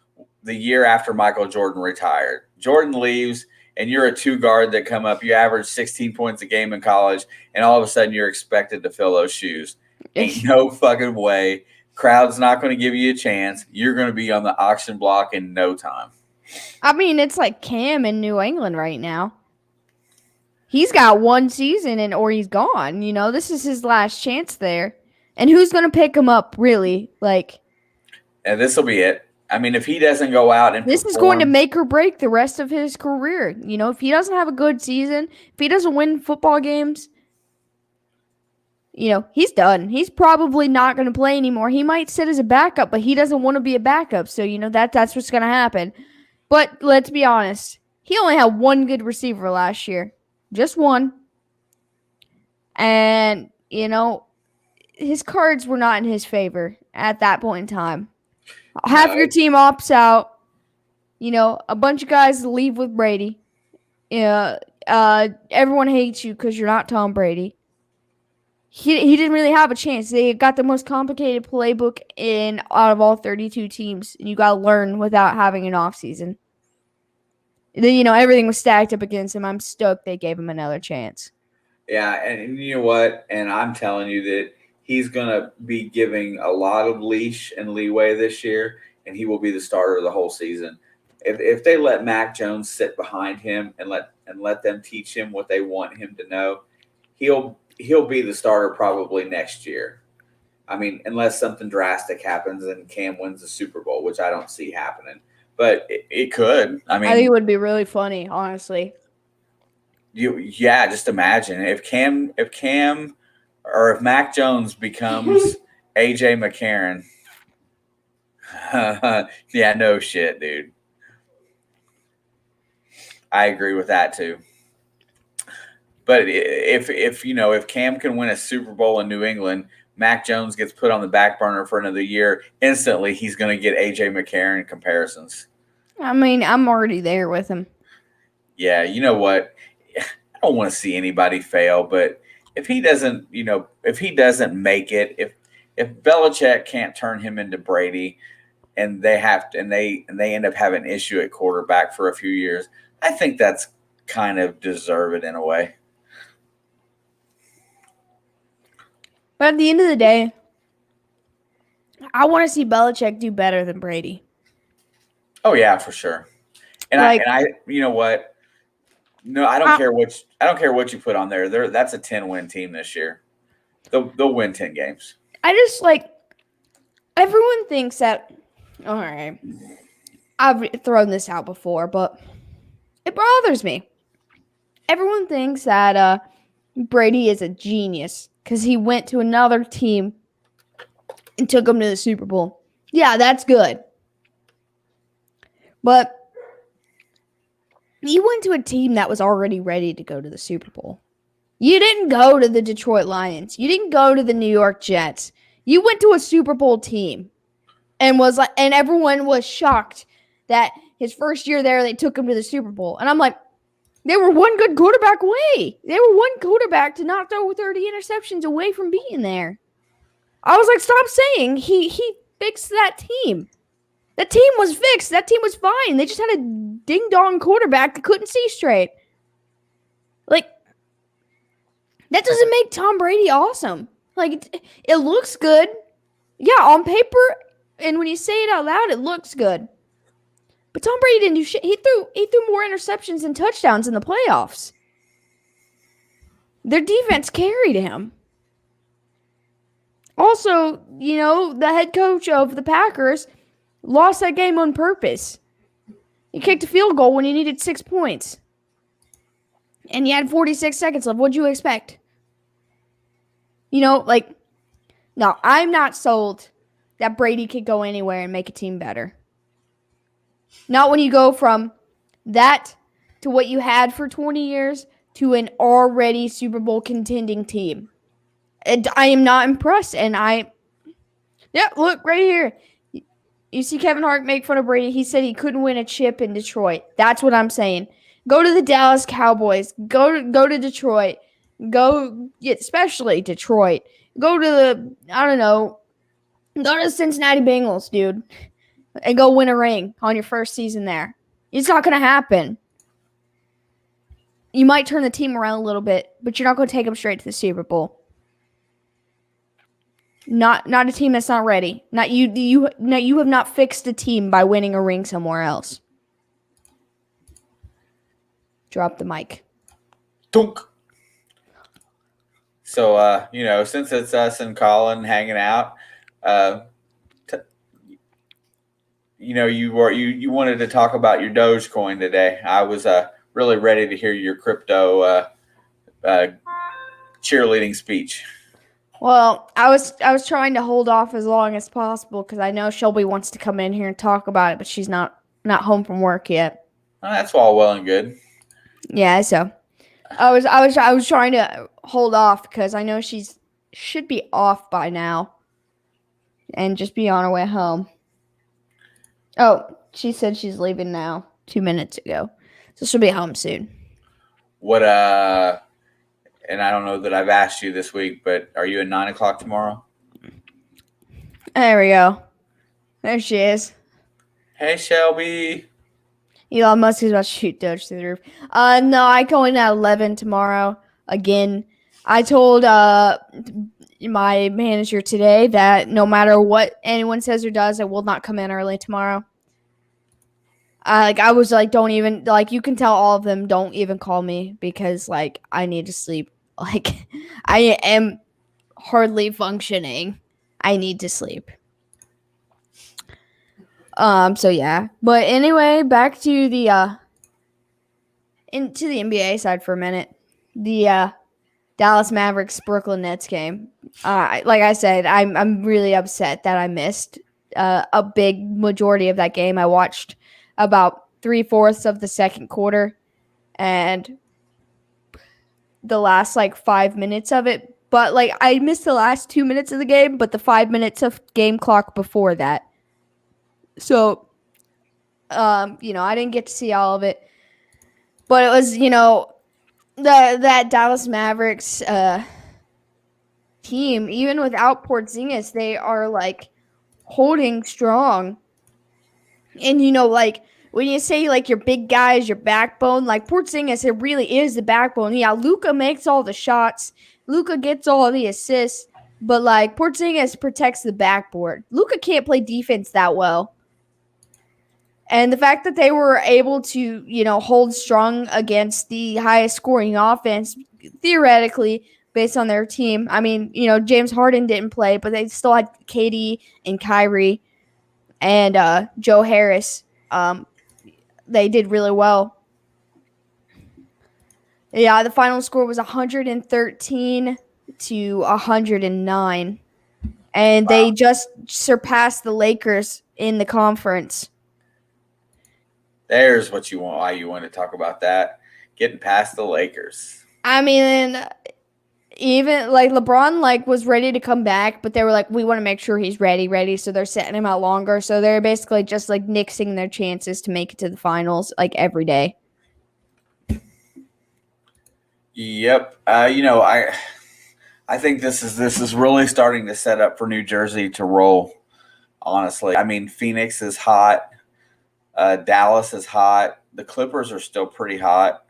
the year after Michael Jordan retired. Jordan leaves, and you're a 2 guard that come up. You average 16 points a game in college, and all of a sudden you're expected to fill those shoes. Ain't no fucking way. Crowd's not going to give you a chance. You're going to be on the auction block in no time. I mean, it's like Cam in New England right now. He's got 1 season or he's gone. This is his last chance there. And who's going to pick him up, really? And this will be it. I mean, if he doesn't go out and this is going to make or break the rest of his career. If he doesn't have a good season, if he doesn't win football games, he's done. He's probably not going to play anymore. He might sit as a backup, but he doesn't want to be a backup. So, that's what's going to happen. But let's be honest. He only had 1 good receiver last year. Just 1. And, his cards were not in his favor at that point in time. Half your team opts out. A bunch of guys leave with Brady. Everyone hates you because you're not Tom Brady. He didn't really have a chance. They got the most complicated playbook out of all 32 teams. And you got to learn without having an offseason. Then, everything was stacked up against him. I'm stoked they gave him another chance. Yeah, and you know what? And I'm telling you that he's going to be giving a lot of leash and leeway this year, and he will be the starter of the whole season. If they let Mac Jones sit behind him and let them teach him what they want him to know, he'll be the starter probably next year. I mean, unless something drastic happens and Cam wins the Super Bowl, which I don't see happening. But it could. I mean, I think it would be really funny, honestly. Just imagine if Mac Jones becomes AJ McCarron. Yeah, no shit, dude. I agree with that too. But if Cam can win a Super Bowl in New England, Mac Jones gets put on the back burner for another year, instantly he's going to get AJ McCarron comparisons. I mean, I'm already there with him. Yeah, you know what? I don't want to see anybody fail, but if he doesn't make it, if Belichick can't turn him into Brady, and they end up having an issue at quarterback for a few years, I think that's kind of deserved in a way. But at the end of the day, I want to see Belichick do better than Brady. Oh yeah, for sure. And I you know what? No, I don't care what you put on there. That's a 10-win team this year. They'll win 10 games. I just everyone thinks that. All right, I've thrown this out before, but it bothers me. Everyone thinks that Brady is a genius because he went to another team and took them to the Super Bowl. Yeah, that's good. But you went to a team that was already ready to go to the Super Bowl. You didn't go to the Detroit Lions. You didn't go to the New York Jets. You went to a Super Bowl team and everyone was shocked that his first year there, they took him to the Super Bowl. And I'm like, they were one good quarterback away. They were one quarterback to not throw 30 interceptions away from being there. I was like, stop saying he fixed that team. That team was fixed. That team was fine. They just had a ding-dong quarterback that couldn't see straight. That doesn't make Tom Brady awesome. Like, it looks good. Yeah, on paper, and when you say it out loud, it looks good. But Tom Brady didn't do shit. He threw more interceptions than touchdowns in the playoffs. Their defense carried him. Also, the head coach of the Packers lost that game on purpose. He kicked a field goal when he needed 6 points. And he had 46 seconds left. What'd you expect? No, I'm not sold that Brady could go anywhere and make a team better. Not when you go from that to what you had for 20 years to an already Super Bowl contending team. I am not impressed. And look right here. You see Kevin Hart make fun of Brady. He said he couldn't win a chip in Detroit. That's what I'm saying. Go to the Dallas Cowboys. Go to Detroit. Especially Detroit. Go to go to the Cincinnati Bengals, dude, and go win a ring on your first season there. It's not going to happen. You might turn the team around a little bit, but you're not going to take them straight to the Super Bowl. Not a team that's not ready. Not you. You have not fixed a team by winning a ring somewhere else. Drop the mic. Dunk. So, since it's us and Colin hanging out, you wanted to talk about your Dogecoin today. I was really ready to hear your crypto cheerleading speech. Well, I was trying to hold off as long as possible because I know Shelby wants to come in here and talk about it, but she's not home from work yet. Well, that's all well and good. Yeah, so I was trying to hold off because I know should be off by now and just be on her way home. Oh, she said she's leaving now 2 minutes ago, so she'll be home soon. What and I don't know that I've asked you this week, but are you at 9:00 tomorrow? There we go. There she is. Hey, Shelby. Elon Musk is about to shoot Doge through the roof. No, I go in at 11 tomorrow. Again, I told my manager today that no matter what anyone says or does, I will not come in early tomorrow. I was like, don't even, you can tell all of them, don't even call me because, I need to sleep. I am hardly functioning. I need to sleep. So yeah. But anyway, back to the into the NBA side for a minute. The Dallas Mavericks Brooklyn Nets game. Like I said, I'm really upset that I missed a big majority of that game. I watched about 3/4 of the second quarter and the last 5 minutes of it. But I missed the last 2 minutes of the game, but the 5 minutes of game clock before that. So, I didn't get to see all of it, but it was, that Dallas Mavericks team, even without Porzingis, they are holding strong. And when you say your big guy is your backbone, Porzingis, it really is the backbone. Yeah, Luka makes all the shots, Luka gets all the assists, but Porzingis protects the backboard. Luka can't play defense that well. And the fact that they were able to, hold strong against the highest scoring offense, theoretically, based on their team. I mean, James Harden didn't play, but they still had KD and Kyrie and Joe Harris. They did really well. Yeah, the final score was 113 to 109. And Wow. they just surpassed the Lakers in the conference. There's what you want. Why you want to talk about that? Getting past the Lakers. I mean, even LeBron was ready to come back, but they were we want to make sure he's ready. So they're setting him out longer. So they're basically just nixing their chances to make it to the finals every day. Yep. I think this is really starting to set up for New Jersey to roll. Honestly, I mean, Phoenix is hot. Dallas is hot. The Clippers are still pretty hot.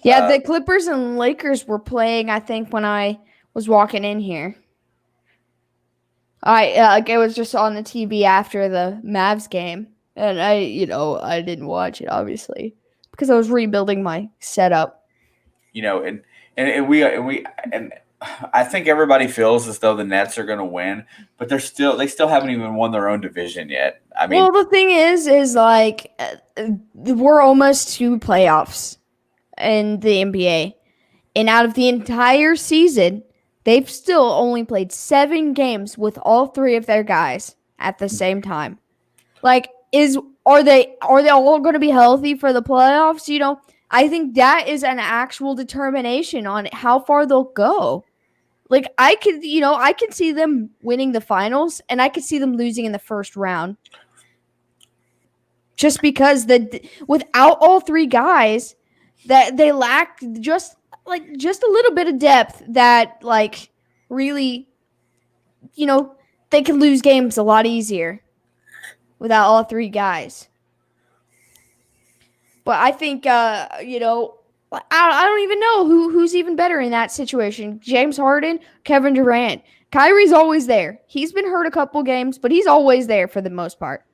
Yeah, the Clippers and Lakers were playing, I think, when I was walking in here. It was just on the TV after the Mavs game, and I didn't watch it obviously because I was rebuilding my setup. And I think everybody feels as though the Nets are going to win, but they still haven't even won their own division yet. I mean, Well, the thing is like we're almost to playoffs in the NBA, and out of the entire season, they've still only played 7 games with all 3 of their guys at the same time. Like, are they all going to be healthy for the playoffs? I think that is an actual determination on how far they'll go. Like, I can see them winning the finals, and I could see them losing in the first round. Just because without all 3 guys, that they lack just a little bit of depth that really, they can lose games a lot easier without all 3 guys. But I think, I don't even know who's even better in that situation. James Harden, Kevin Durant. Kyrie's always there. He's been hurt a couple games, but he's always there for the most part.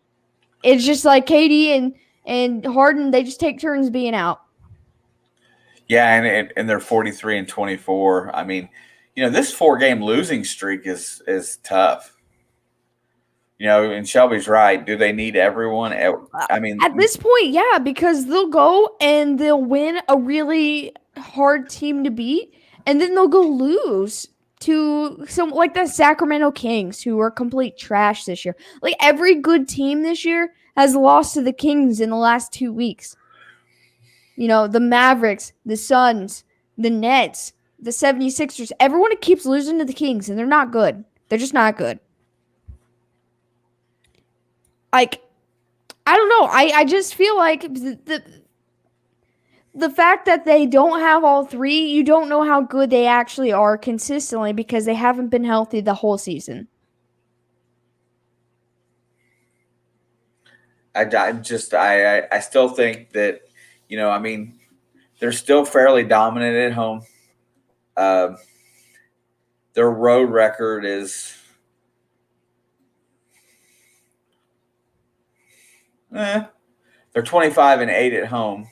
It's just like KD and Harden, they just take turns being out. Yeah, and they're 43-24. I mean, this 4-game losing streak is tough. And Shelby's right. Do they need everyone? I mean, at this point, yeah, because they'll go and they'll win a really hard team to beat, and then they'll go lose to some like the Sacramento Kings, who are complete trash this year. Like every good team this year has lost to the Kings in the last 2 weeks. The Mavericks, the Suns, the Nets, the 76ers, everyone keeps losing to the Kings, and they're not good. They're just not good. Like, I don't know. I just feel like the fact that they don't have all 3, you don't know how good they actually are consistently because they haven't been healthy the whole season. I still think that, I mean, they're still fairly dominant at home. Their road record is they're 25-8 at home.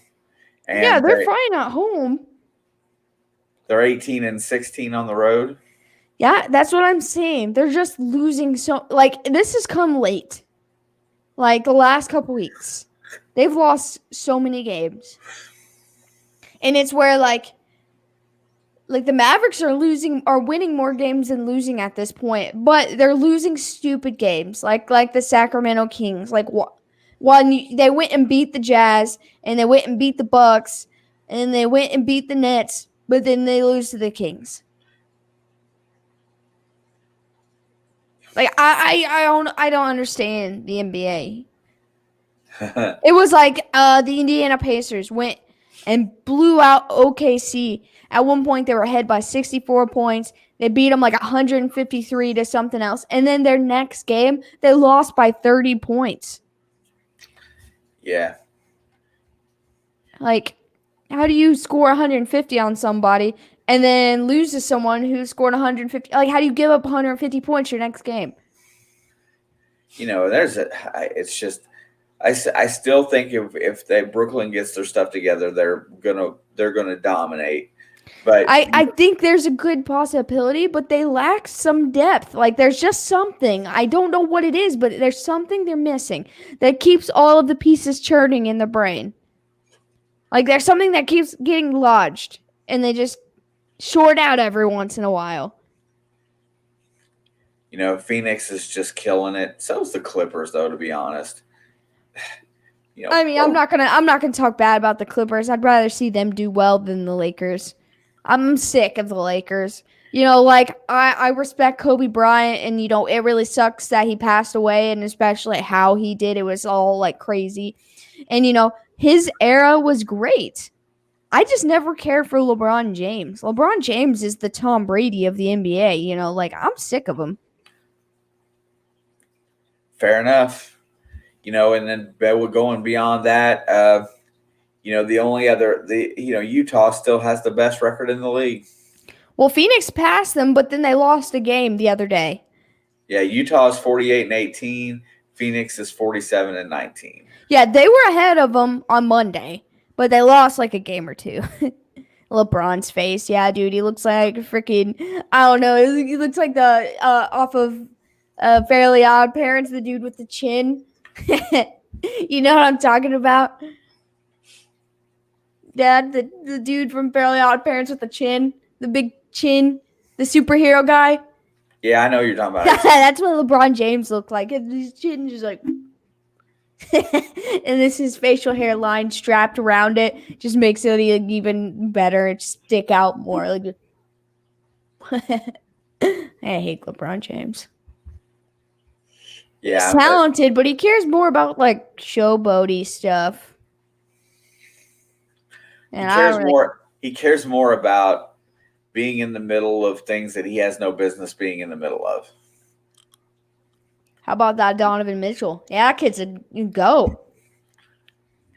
And yeah, they're fine at home. They're 18-16 on the road. Yeah, that's what I'm saying. They're just losing this has come late. Like the last couple weeks. They've lost so many games. And it's where like the Mavericks are winning more games than losing at this point, but they're losing stupid games like the Sacramento Kings. Like they went and beat the Jazz, and they went and beat the Bucks, and they went and beat the Nets, but then they lose to the Kings. Like I don't understand the NBA. It was like the Indiana Pacers went and blew out OKC. At one point, they were ahead by 64 points. They beat them like 153 to something else. And then their next game, they lost by 30 points. Yeah. Like, how do you score 150 on somebody and then lose to someone who scored 150? Like, how do you give up 150 points your next game? It's just, I still think if Brooklyn gets their stuff together, they're gonna dominate. But I think there's a good possibility, but they lack some depth. Like there's just something. I don't know what it is, but there's something they're missing that keeps all of the pieces churning in the brain. Like there's something that keeps getting lodged, and they just short out every once in a while. Phoenix is just killing it. So is the Clippers, though, to be honest. I mean, I'm not gonna talk bad about the Clippers. I'd rather see them do well than the Lakers. I'm sick of the Lakers. I respect Kobe Bryant, and it really sucks that he passed away, and especially how he did. It was all like crazy, and his era was great. I just never cared for LeBron James. LeBron James is the Tom Brady of the NBA. I'm sick of him. Fair enough. And then going beyond that, The only other Utah still has the best record in the league. Well, Phoenix passed them, but then they lost a game the other day. Yeah, Utah is 48-18. Phoenix is 47-19. Yeah, they were ahead of them on Monday, but they lost like a game or two. LeBron's face, yeah, dude, he looks like freaking, I don't know, he looks like the off of Fairly Odd Parents, the dude with the chin. You know what I'm talking about? Dad, the dude from Fairly Odd Parents with the chin, the big chin, the superhero guy. Yeah, I know what you're talking about. That's what LeBron James looked like. His chin just like, and this his facial hairline strapped around it just makes it even better. It stick out more. Like, I hate LeBron James. Yeah, He's talented, but he cares more about like showboaty stuff. And he cares more about being in the middle of things that he has no business being in the middle of. How about that Donovan Mitchell? Yeah, that kid's a go.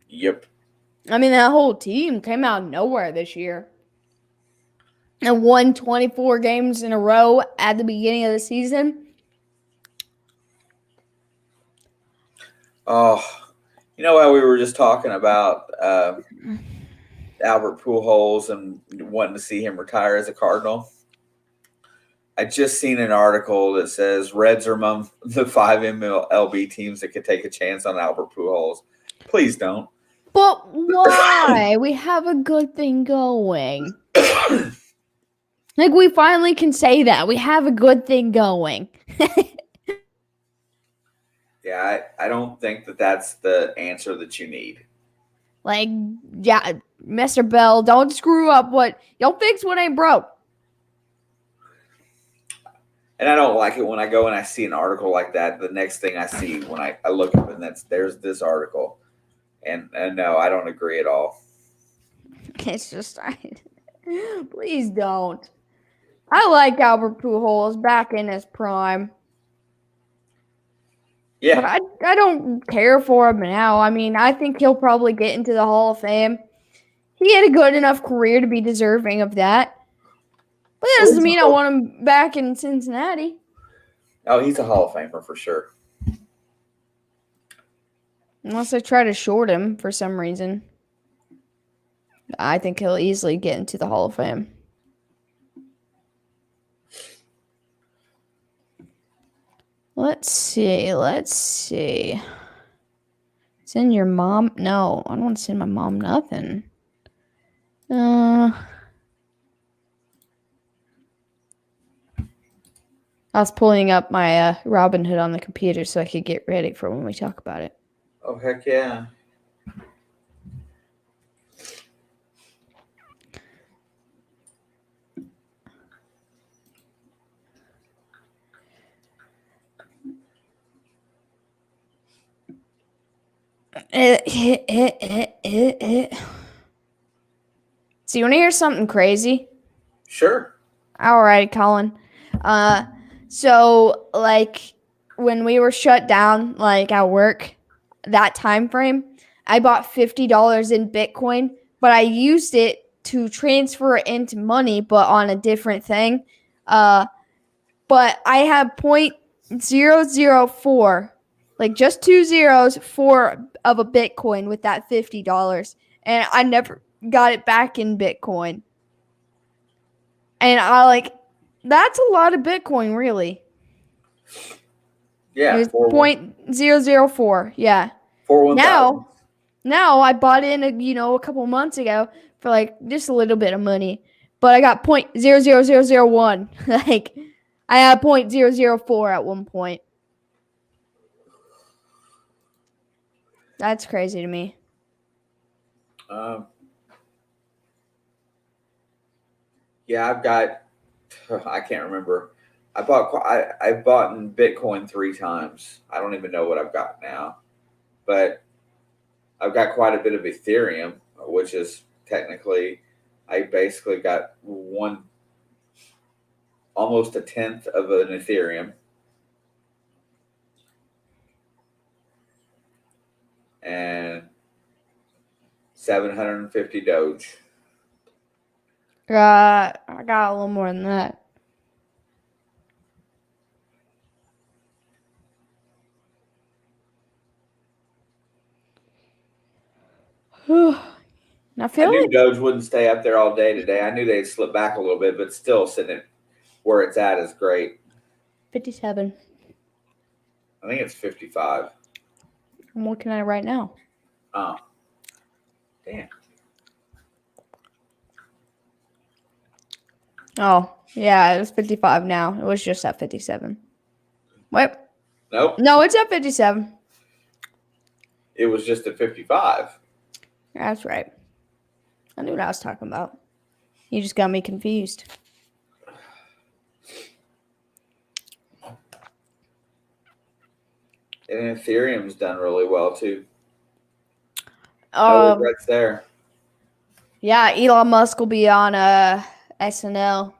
Yep. I mean, that whole team came out of nowhere this year and won 24 games in a row at the beginning of the season. Oh, how we were just talking about Albert Pujols and wanting to see him retire as a Cardinal? I just seen an article that says Reds are among the 5 MLB teams that could take a chance on Albert Pujols. Please don't. But why? We have a good thing going. Like, we finally can say that. We have a good thing going. Yeah, I don't think that that's the answer that you need. Like, yeah, Mr. Bell, don't screw up don't fix what ain't broke. And I don't like it when I go and I see an article like that. The next thing I see when I look up and there's this article. And no, I don't agree at all. It's just, please don't. I like Albert Pujols back in his prime. Yeah. But I don't care for him now. I mean, I think he'll probably get into the Hall of Fame. He had a good enough career to be deserving of that. But that doesn't mean I want him back in Cincinnati. Oh, he's a Hall of Famer for sure. Unless I try to short him for some reason. I think he'll easily get into the Hall of Fame. Let's see. Send your mom? No, I don't want to send my mom nothing. I was pulling up my Robinhood on the computer so I could get ready for when we talk about it. Oh, heck yeah. So you want to hear something crazy? Sure. All right, Colin. So like when we were shut down, like at work, that time frame, I bought $50 in Bitcoin, but I used it to transfer it into money, but on a different thing. But I have 0.004, like just 2 zeros, 4 of a Bitcoin with that $50, and I never got it back in Bitcoin. And that's a lot of Bitcoin, really. Yeah. It was 0.004. Yeah. 41000. Now I bought in a couple months ago for like just a little bit of money, but I got 0.00001. Like I had 0.004 at one point. That's crazy to me. Yeah, I can't remember. I bought in Bitcoin 3 times. I don't even know what I've got now, but I've got quite a bit of Ethereum, which is technically, I basically got almost a tenth of an Ethereum. And 750 Doge. I got a little more than that. I I feel knew like Doge wouldn't stay up there all day today. I knew they'd slip back a little bit, but still sitting where it's at is great. 57. I think it's 55. I'm looking at it right now. Oh. Damn. Oh, yeah, it was 55 now. It was just at 57. Wait. Nope. No, it's at 57. It was just at 55. That's right. I knew what I was talking about. You just got me confused. And Ethereum's done really well too. No regrets there. Yeah, Elon Musk will be on SNL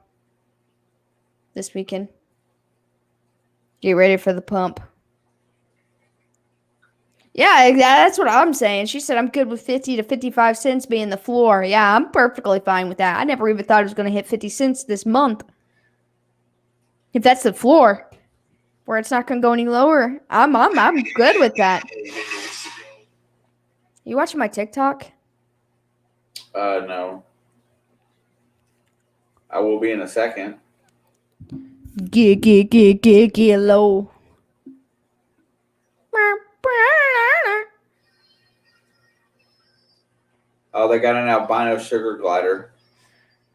this weekend. Get ready for the pump. Yeah, that's what I'm saying. She said I'm good with 50 to 55 cents being the floor. Yeah, I'm perfectly fine with that. I never even thought it was going to hit 50 cents this month. If that's the floor, where it's not going to go any lower, I'm good with that. You watching my TikTok? No. I will be in a second. Get low. Oh, they got an albino sugar glider.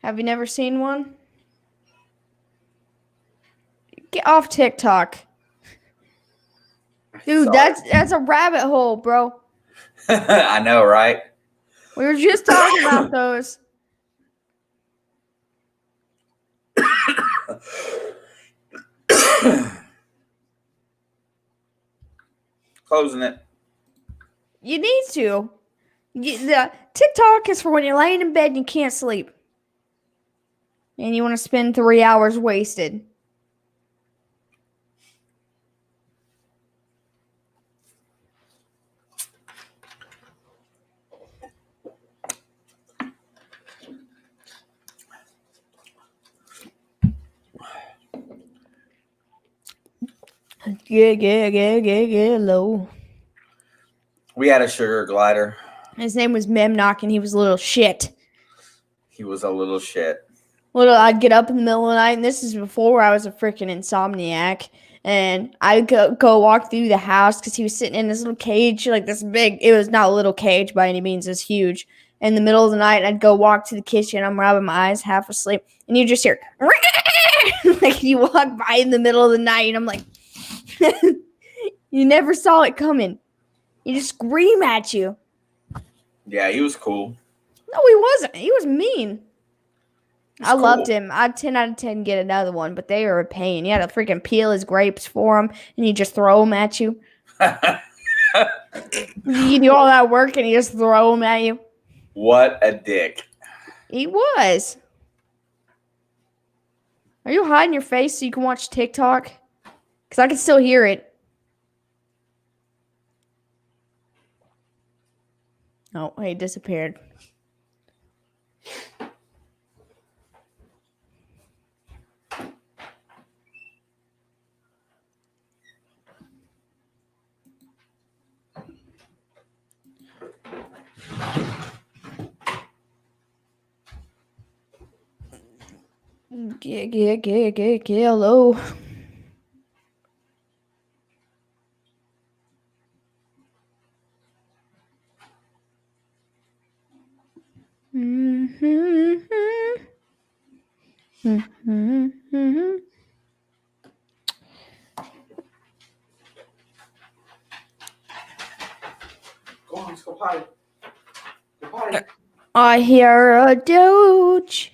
Have you never seen one? Get off TikTok. Dude, that's a rabbit hole, bro. I know, right? We were just talking about those. Closing it. You need to. The TikTok is for when you're laying in bed and you can't sleep. And you want to spend 3 hours wasted. Get low. We had a sugar glider. His name was Memnock, and he was a little shit. He was a little shit. I'd get up in the middle of the night, and this is before I was a freaking insomniac. And I'd go walk through the house because he was sitting in this little cage, like this big. It was not a little cage by any means; it's huge. In the middle of the night, I'd go walk to the kitchen. I'm rubbing my eyes, half asleep, and you just hear like you walk by in the middle of the night, and I'm like, you never saw it coming. You just scream at you. Yeah, he was cool. No, he wasn't. He was mean. I loved him. I'd 10 out of 10 get another one, but they were a pain. You had to freaking peel his grapes for him, and you just throw them at you. You do all that work, and you just throw them at you. What a dick. He was. Are you hiding your face so you can watch TikTok? Because I can still hear it. Oh, he disappeared. Get low. Go on, let's go potty. Go potty. I hear a doge.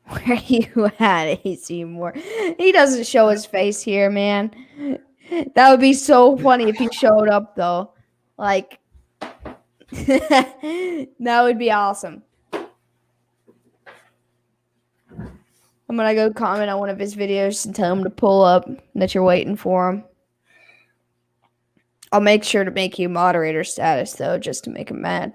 Where are you at, AC Moore? He doesn't show his face here, man. That would be so funny if he showed up, though. Like, that would be awesome. I'm gonna go comment on one of his videos and tell him to pull up that you're waiting for him. I'll make sure to make you moderator status though, just to make him mad.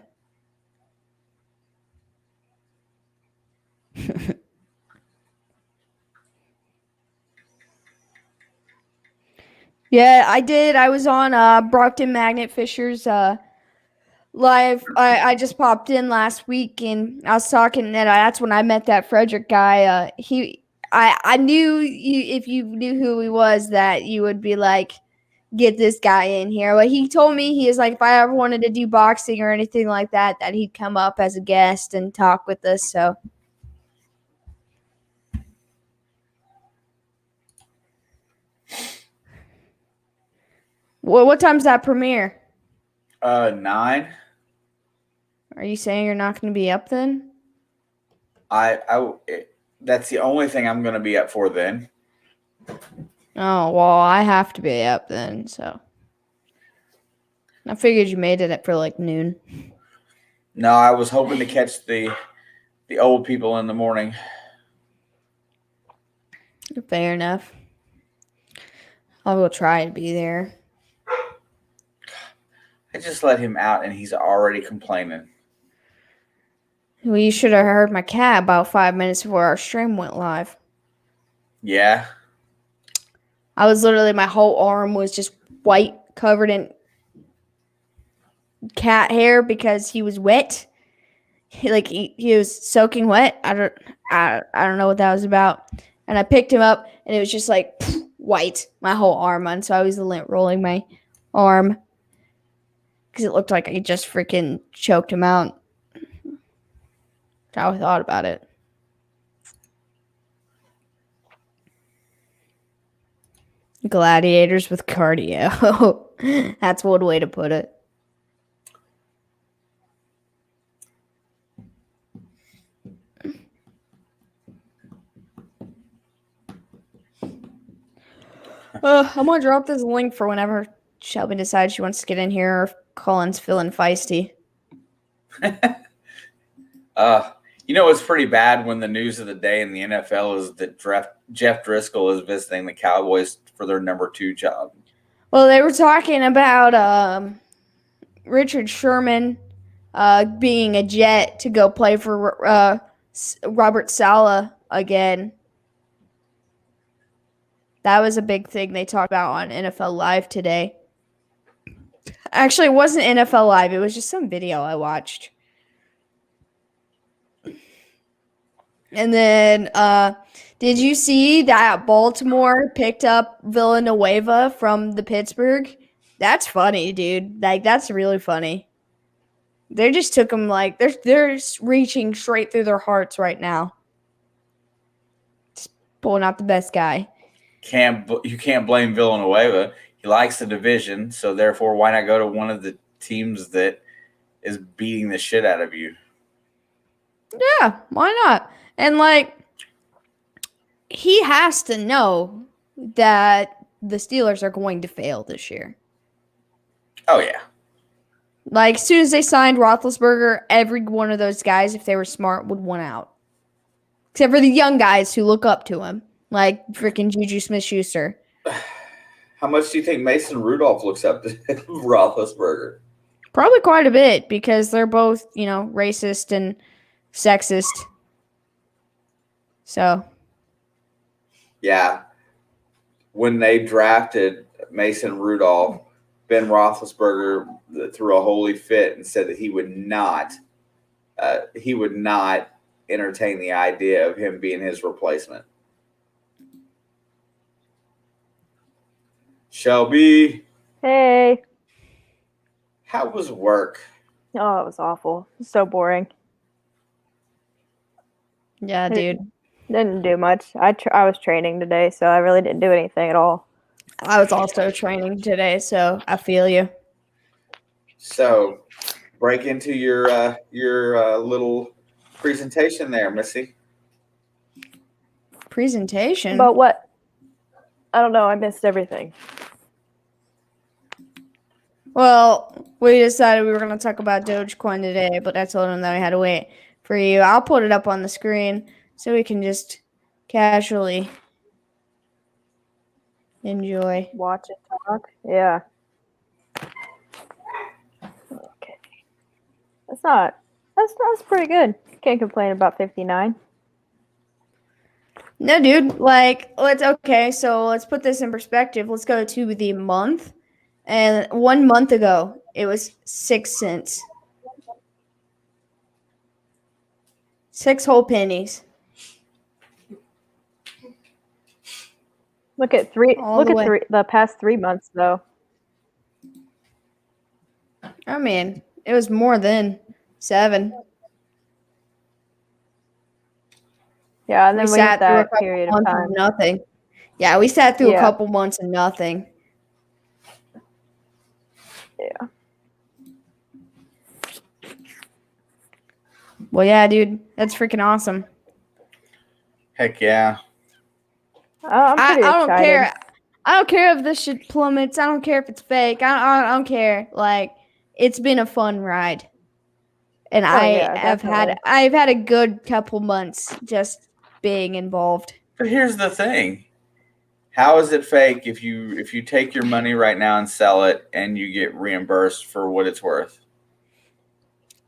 Yeah, I did. I was on Brockton Magnet Fisher's live. I just popped in last week and I was talking and that's when I met that Frederick guy. I knew if you knew who he was that you would be like, get this guy in here. But he told me he was like, if I ever wanted to do boxing or anything like that, that he'd come up as a guest and talk with us. So what time's that premiere? 9. Are you saying you're not going to be up then? That's the only thing I'm going to be up for then. Oh, well, I have to be up then, so. I figured you made it for like noon. No, I was hoping to catch the old people in the morning. Fair enough. I will try to be there. I just let him out and he's already complaining. Well, you should have heard my cat about 5 minutes before our stream went live. Yeah. I was literally, my whole arm was just white, covered in cat hair because he was wet. He was soaking wet. I don't know what that was about. And I picked him up and it was just like white, my whole arm on. So I was rolling my arm because it looked like I just freaking choked him out. That's how I thought about it. Gladiators with cardio. That's one way to put it. I'm going to drop this link for whenever Shelby decides she wants to get in here or if Colin's feeling feisty. It's pretty bad when the news of the day in the NFL is that Jeff Driscoll is visiting the Cowboys for their number 2 job. Well, they were talking about Richard Sherman being a Jet to go play for Robert Saleh again. That was a big thing they talked about on NFL Live today. Actually, it wasn't NFL Live. It was just some video I watched. And then, did you see that Baltimore picked up Villanueva from the Pittsburgh? That's funny, dude. Like, that's really funny. They just took him like they're reaching straight through their hearts right now. Just pulling out the best guy. You can't blame Villanueva. He likes the division, so therefore, why not go to one of the teams that is beating the shit out of you? Yeah, why not? And like, he has to know that the Steelers are going to fail this year. Oh yeah. Like, as soon as they signed Roethlisberger, every one of those guys, if they were smart, would want out. Except for the young guys who look up to him. Like freaking Juju Smith-Schuster. How much do you think Mason Rudolph looks up to Roethlisberger? Probably quite a bit because they're both, racist and sexist. So. Yeah. When they drafted Mason Rudolph, Ben Roethlisberger threw a holy fit and said that he would not entertain the idea of him being his replacement. Shelby. Hey. How was work? Oh, it was awful. So boring. Yeah, dude. Didn't do much. I was training today, so I really didn't do anything at all. I was also training today, so I feel you. So, break into your little presentation there, Missy. Presentation? About what? I don't know. I missed everything. Well, we decided we were going to talk about Dogecoin today, but I told him that we had to wait for you. I'll put it up on the screen so we can just casually enjoy. Watch and talk. Yeah. Okay. That's pretty good. Can't complain about 59. No, dude. So let's put this in perspective. Let's go to the month. And 1 month ago, it was 6 cents. 6 whole pennies. Look at All the way. the past 3 months though. I mean, it was more than 7. Yeah, and then we sat had through a that couple period of months time. of nothing. Yeah, we sat through a Yeah. couple months of nothing. Yeah. Well, yeah, dude, that's freaking awesome. Heck yeah. I'm I pretty don't excited. care. I don't care if this shit plummets. I don't care if it's fake. I don't care. Like, it's been a fun ride, and yeah, definitely. I've had a good couple months just being involved. But here's the thing. How is it fake if you take your money right now and sell it and you get reimbursed for what it's worth?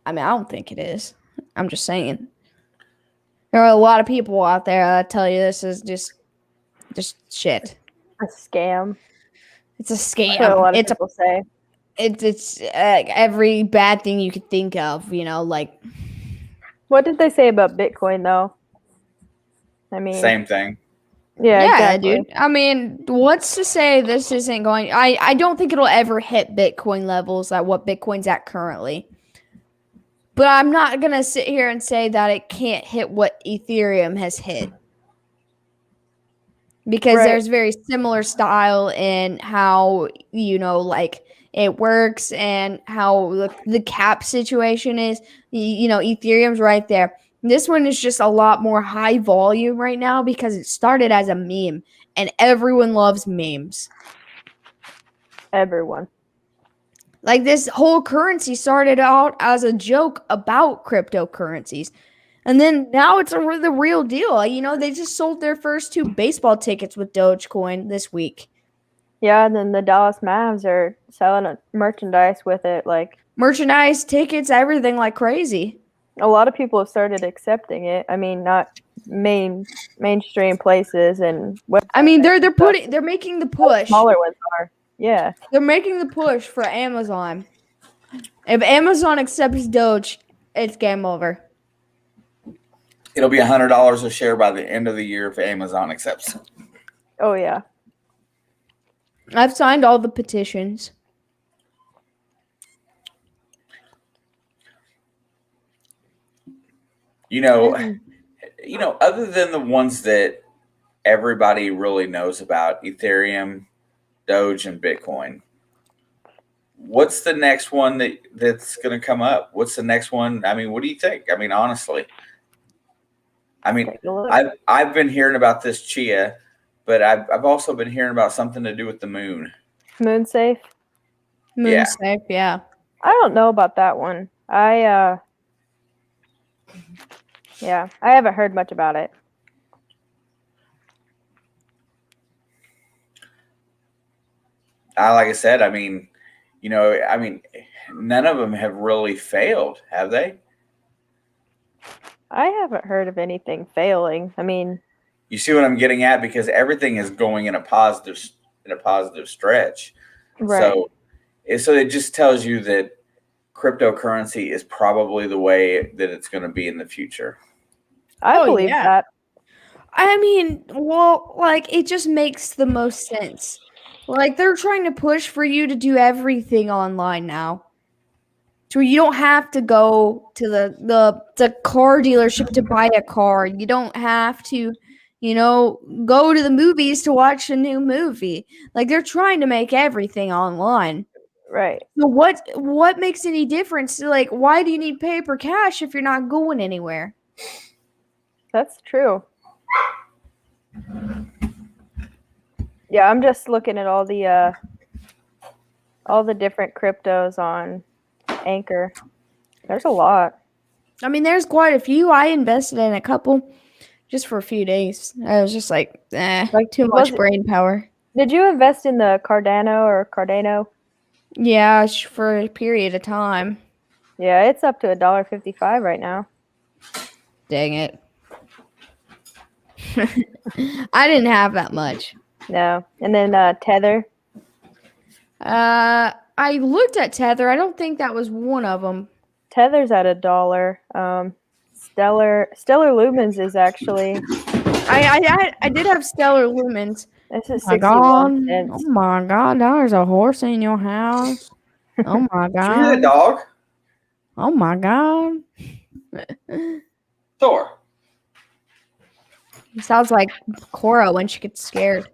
I mean, I don't think it is. I'm just saying. There are a lot of people out there that tell you this is just shit. A scam. It's a That's what a scam. lot of It's people say. it's every bad thing you could think of. You know, like What did they say about Bitcoin though? I mean, Same thing. Yeah, exactly. dude. I mean, what's to say this isn't going? I don't think it'll ever hit Bitcoin levels at what Bitcoin's at currently. But I'm not gonna sit here and say that it can't hit what Ethereum has hit. Because Right. there's very similar style in how, like it works and how the cap situation is. Ethereum's right there. This one is just a lot more high volume right now because it started as a meme and everyone loves memes. Everyone. Like this whole currency started out as a joke about cryptocurrencies. And then now it's the real deal. They just sold their first 2 baseball tickets with Dogecoin this week. Yeah, and then the Dallas Mavs are selling merchandise with it. Like Merchandise, tickets, everything like crazy. a lot of people have started accepting it. I mean, not mainstream places and I mean, they're making the push. smaller ones are. Yeah. They're making the push for Amazon. If Amazon accepts Doge, it's game over. It'll be $100 a share by the end of the year if Amazon accepts. Oh yeah. I've signed all the petitions. Other than the ones that everybody really knows about, Ethereum, Doge, and Bitcoin, what's the next one that's going to come up? What's the next one? I mean, what do you think? I mean, honestly, I've been hearing about this Chia, but I've also been hearing about something to do with the moon. MoonSafe. MoonSafe, yeah. I don't know about that one. I haven't heard much about it. Like I said, I mean, none of them have really failed, have they? I haven't heard of anything failing. I mean, you see what I'm getting at, because everything is going in a positive stretch. right. So it just tells you that cryptocurrency is probably the way that it's going to be in the future. I believe that. I mean, well, like it just makes the most sense. Like they're trying to push for you to do everything online now. So you don't have to go to the car dealership to buy a car. You don't have to, go to the movies to watch a new movie. Like they're trying to make everything online. Right. So what makes any difference? Like, why do you need paper cash if you're not going anywhere? That's true. Yeah, I'm just looking at all the different cryptos on Anchor. There's a lot. I mean, there's quite a few. I invested in a couple. just for a few days. I was just like, Like, too was much it- brain power. Did you invest in the Cardano? Yeah, for a period of time. Yeah, it's up to $1.55 right now. Dang it. I didn't have that much. No. And then Tether. I looked at Tether. I don't think that was one of them. Tether's at $1. Stellar Lumens is actually I did have Stellar Lumens. this is Oh my god! 61 cents. Oh my god! There's a horse in your house. Oh my Did you hear that god! dog? Oh my god! Thor. It sounds like Cora when she gets scared.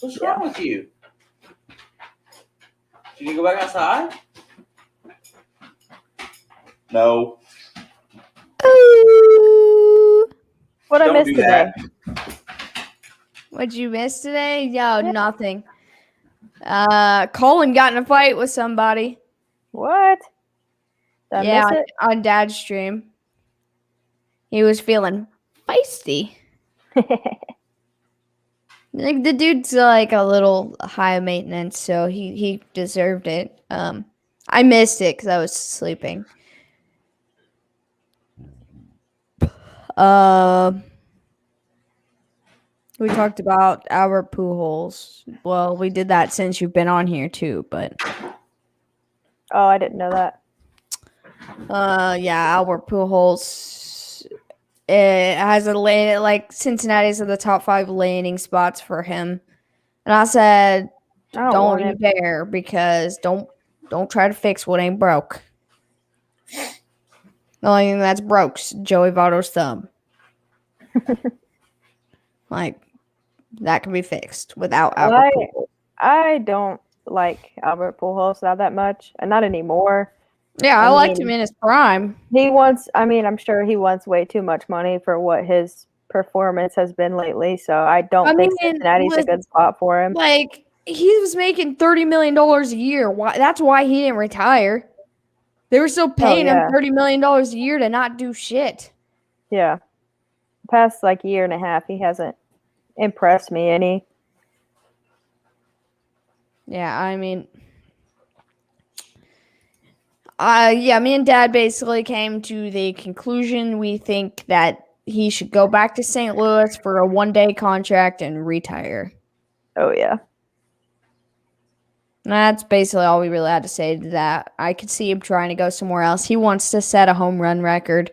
What's wrong with you? Did you go back outside? No. Ooh. What I Don't missed do today? that. What'd you miss today? Yo, nothing. Colin got in a fight with somebody. What? Did I Yeah, miss it? on Dad's stream. He was feeling feisty. Like the dude's like a little high maintenance, so he deserved it. I missed it because I was sleeping. We talked about Albert Pujols. Well, we did that since you've been on here too, but Oh, I didn't know that. yeah, Albert Pujols. It has like Cincinnati's are the top 5 landing spots for him, and I said, I don't don't want you it. dare, because don't try to fix what ain't broke. The only thing that's broke's Joey Votto's thumb. Like that can be fixed without Albert Why? Pujols. I don't like Albert Pujols not that much, and not anymore. Yeah, I I liked mean- him in his prime. He wants. I mean, I'm sure he wants way too much money for what his performance has been lately. So I don't I think mean, Cincinnati's a with- good spot for him. Like he was making $30 million a year. Why? That's why he didn't retire. They were still paying yeah. him $30 million a year to not do shit. Yeah, past like year and a half, he hasn't impressed me any. Yeah, I mean, yeah, me and Dad basically came to the conclusion we think that he should go back to St. Louis for a 1-day contract and retire. Oh yeah, And that's basically all we really had to say to that. I could see him trying to go somewhere else. He wants to set a home run record,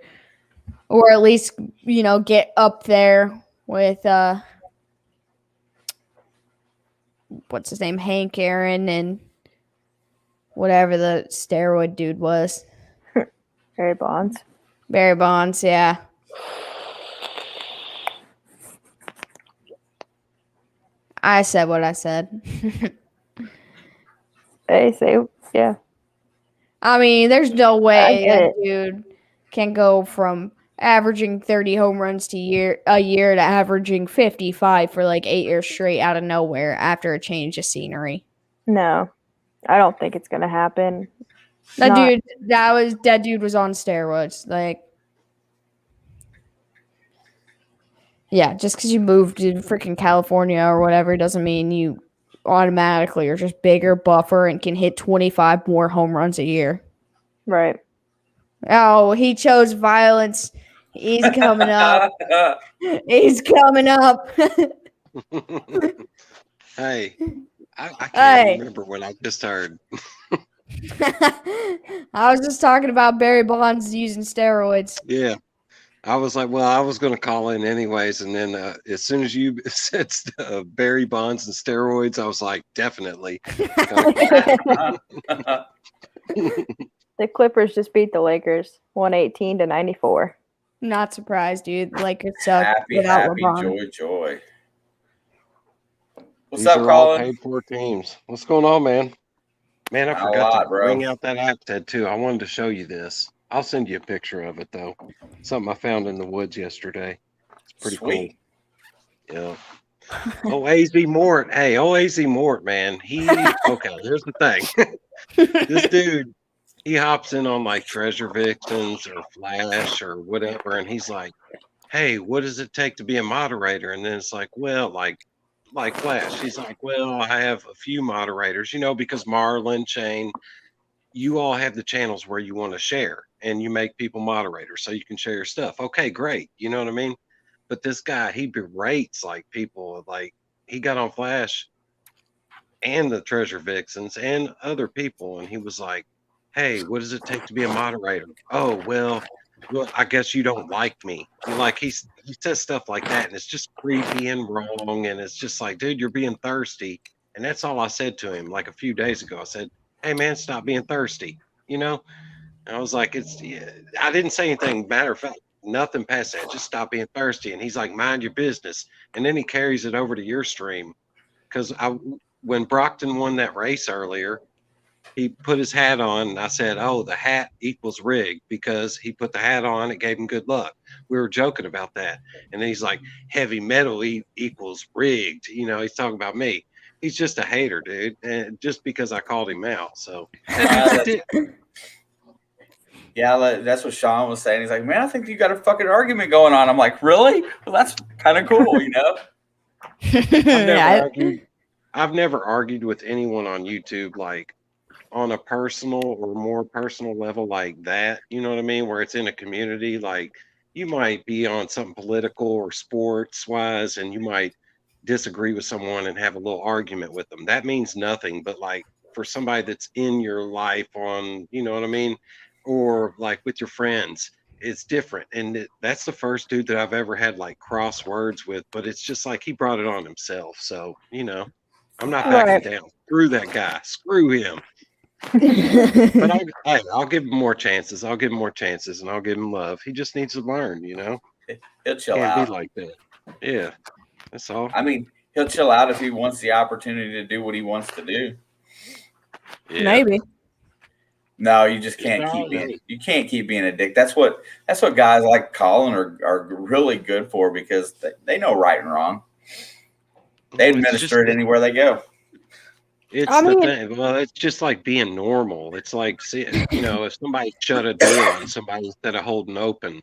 or at least, get up there with what's his name, Hank Aaron, and whatever the steroid dude was. Barry Bonds. Barry Bonds, yeah. I said what I said. They say, yeah. I mean, there's no way get that dude can go from averaging 30 home runs a year to averaging 55 for like 8 years straight out of nowhere after a change of scenery. No, I don't think it's gonna happen. That Not- dude was on steroids. Like, yeah, just because you moved to freaking California or whatever doesn't mean you automatically are just bigger, buffer, and can hit 25 more home runs a year. Right. Oh, he chose violence. He's coming up. He's coming up. Hey, I can't Hey. remember what I just heard. I was just talking about Barry Bonds using steroids. Yeah. I was like, well, I was going to call in anyways. And then as soon as you said Barry Bonds and steroids, I was like, definitely. The Clippers just beat the Lakers 118-94. Not surprised, dude. The Lakers suck happy, without happy, LeBron. joy. What's These up, are all Colin? paid for teams. What's going on, man? Man, I Not a forgot lot, to bro. bring out that iPad too. I wanted to show you this. I'll send you a picture of it though. Something I found in the woods yesterday. It's pretty Sweet. cool. Yeah. Oh, AZ Mort. Hey, AZ Mort, man. Okay, here's the thing. This dude, he hops in on like Treasure Vixens or Flash or whatever, and he's like, hey, what does it take to be a moderator? And then it's like, well, like Flash. She's like, well, I have a few moderators, because Marlon, Shane, you all have the channels where you want to share and you make people moderators so you can share your stuff. Okay, great. You know what I mean? But this guy, he berates like people, like he got on Flash and the Treasure Vixens and other people, and he was like, hey, what does it take to be a moderator? Oh, well, I guess you don't like me. He says stuff like that, and it's just creepy and wrong, and it's just like, dude, you're being thirsty. And that's all I said to him like a few days ago. I said, hey man, stop being thirsty. And I was like, I didn't say anything. Matter of fact, nothing past that. Just stop being thirsty. And he's like, mind your business. And then he carries it over to your stream. Because when Brockton won that race earlier, he put his hat on, and I said, oh, the hat equals rigged because he put the hat on. It gave him good luck. We were joking about that. And then he's like, heavy metal equals rigged. He's talking about me. He's just a hater, dude. And just because I called him out. So yeah, that's what Sean was saying. He's like, man, I think you got a fucking argument going on. I'm like, really? Well, that's kind of cool, I've never argued with anyone on YouTube like on a personal or more personal level like that. You know what I mean? Where it's in a community, like you might be on something political or sports wise, and you might disagree with someone and have a little argument with them. That means nothing. But like for somebody that's in your life on, you know what I mean? Or like with your friends, it's different. And that's the first dude that I've ever had like cross words with, but it's just like he brought it on himself. So, I'm not backing down. Screw that guy. Screw him. But I'll give him more chances. I'll give him more chances, and I'll give him love. He just needs to learn, He'll chill Can't out. be like that. Yeah, that's all. I mean, he'll chill out if he wants the opportunity to do what he wants to do. Yeah. Maybe. No, you just can't keep being a dick. That's what guys like Colin are really good for, because they know right and wrong. They administer it anywhere they go. It's the thing. Well, it's just like being normal. It's like, if somebody shut a door on somebody instead of holding open,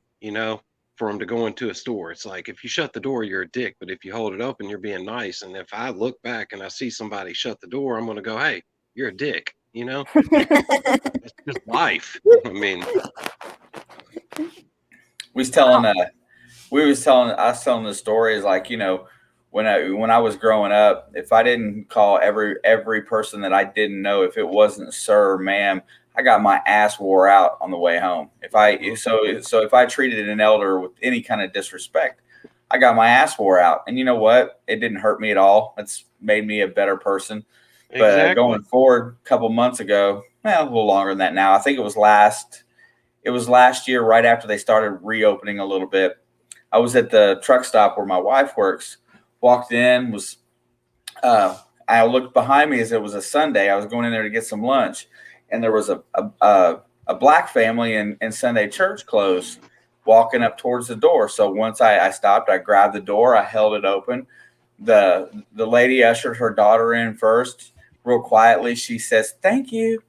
for them to go into a store, it's like if you shut the door, you're a dick. But if you hold it open, you're being nice. And if I look back and I see somebody shut the door, I'm going to go, hey, you're a dick. It's just life. I mean, I was telling the stories like, when I was growing up, if I didn't call every person that I didn't know, if it wasn't sir, ma'am, I got my ass wore out on the way home. If I treated an elder with any kind of disrespect, I got my ass wore out. And you know what? It didn't hurt me at all. It's made me a better person. But going forward, a couple months ago, a little longer than that now, I think it was last year, right after they started reopening a little bit. I was at the truck stop where my wife works. Walked in, I looked behind me as it was a Sunday. I was going in there to get some lunch, and there was a black family in Sunday church clothes walking up towards the door. So once I stopped, I grabbed the door, I held it open. The lady ushered her daughter in first, real quietly. She says, "Thank you,"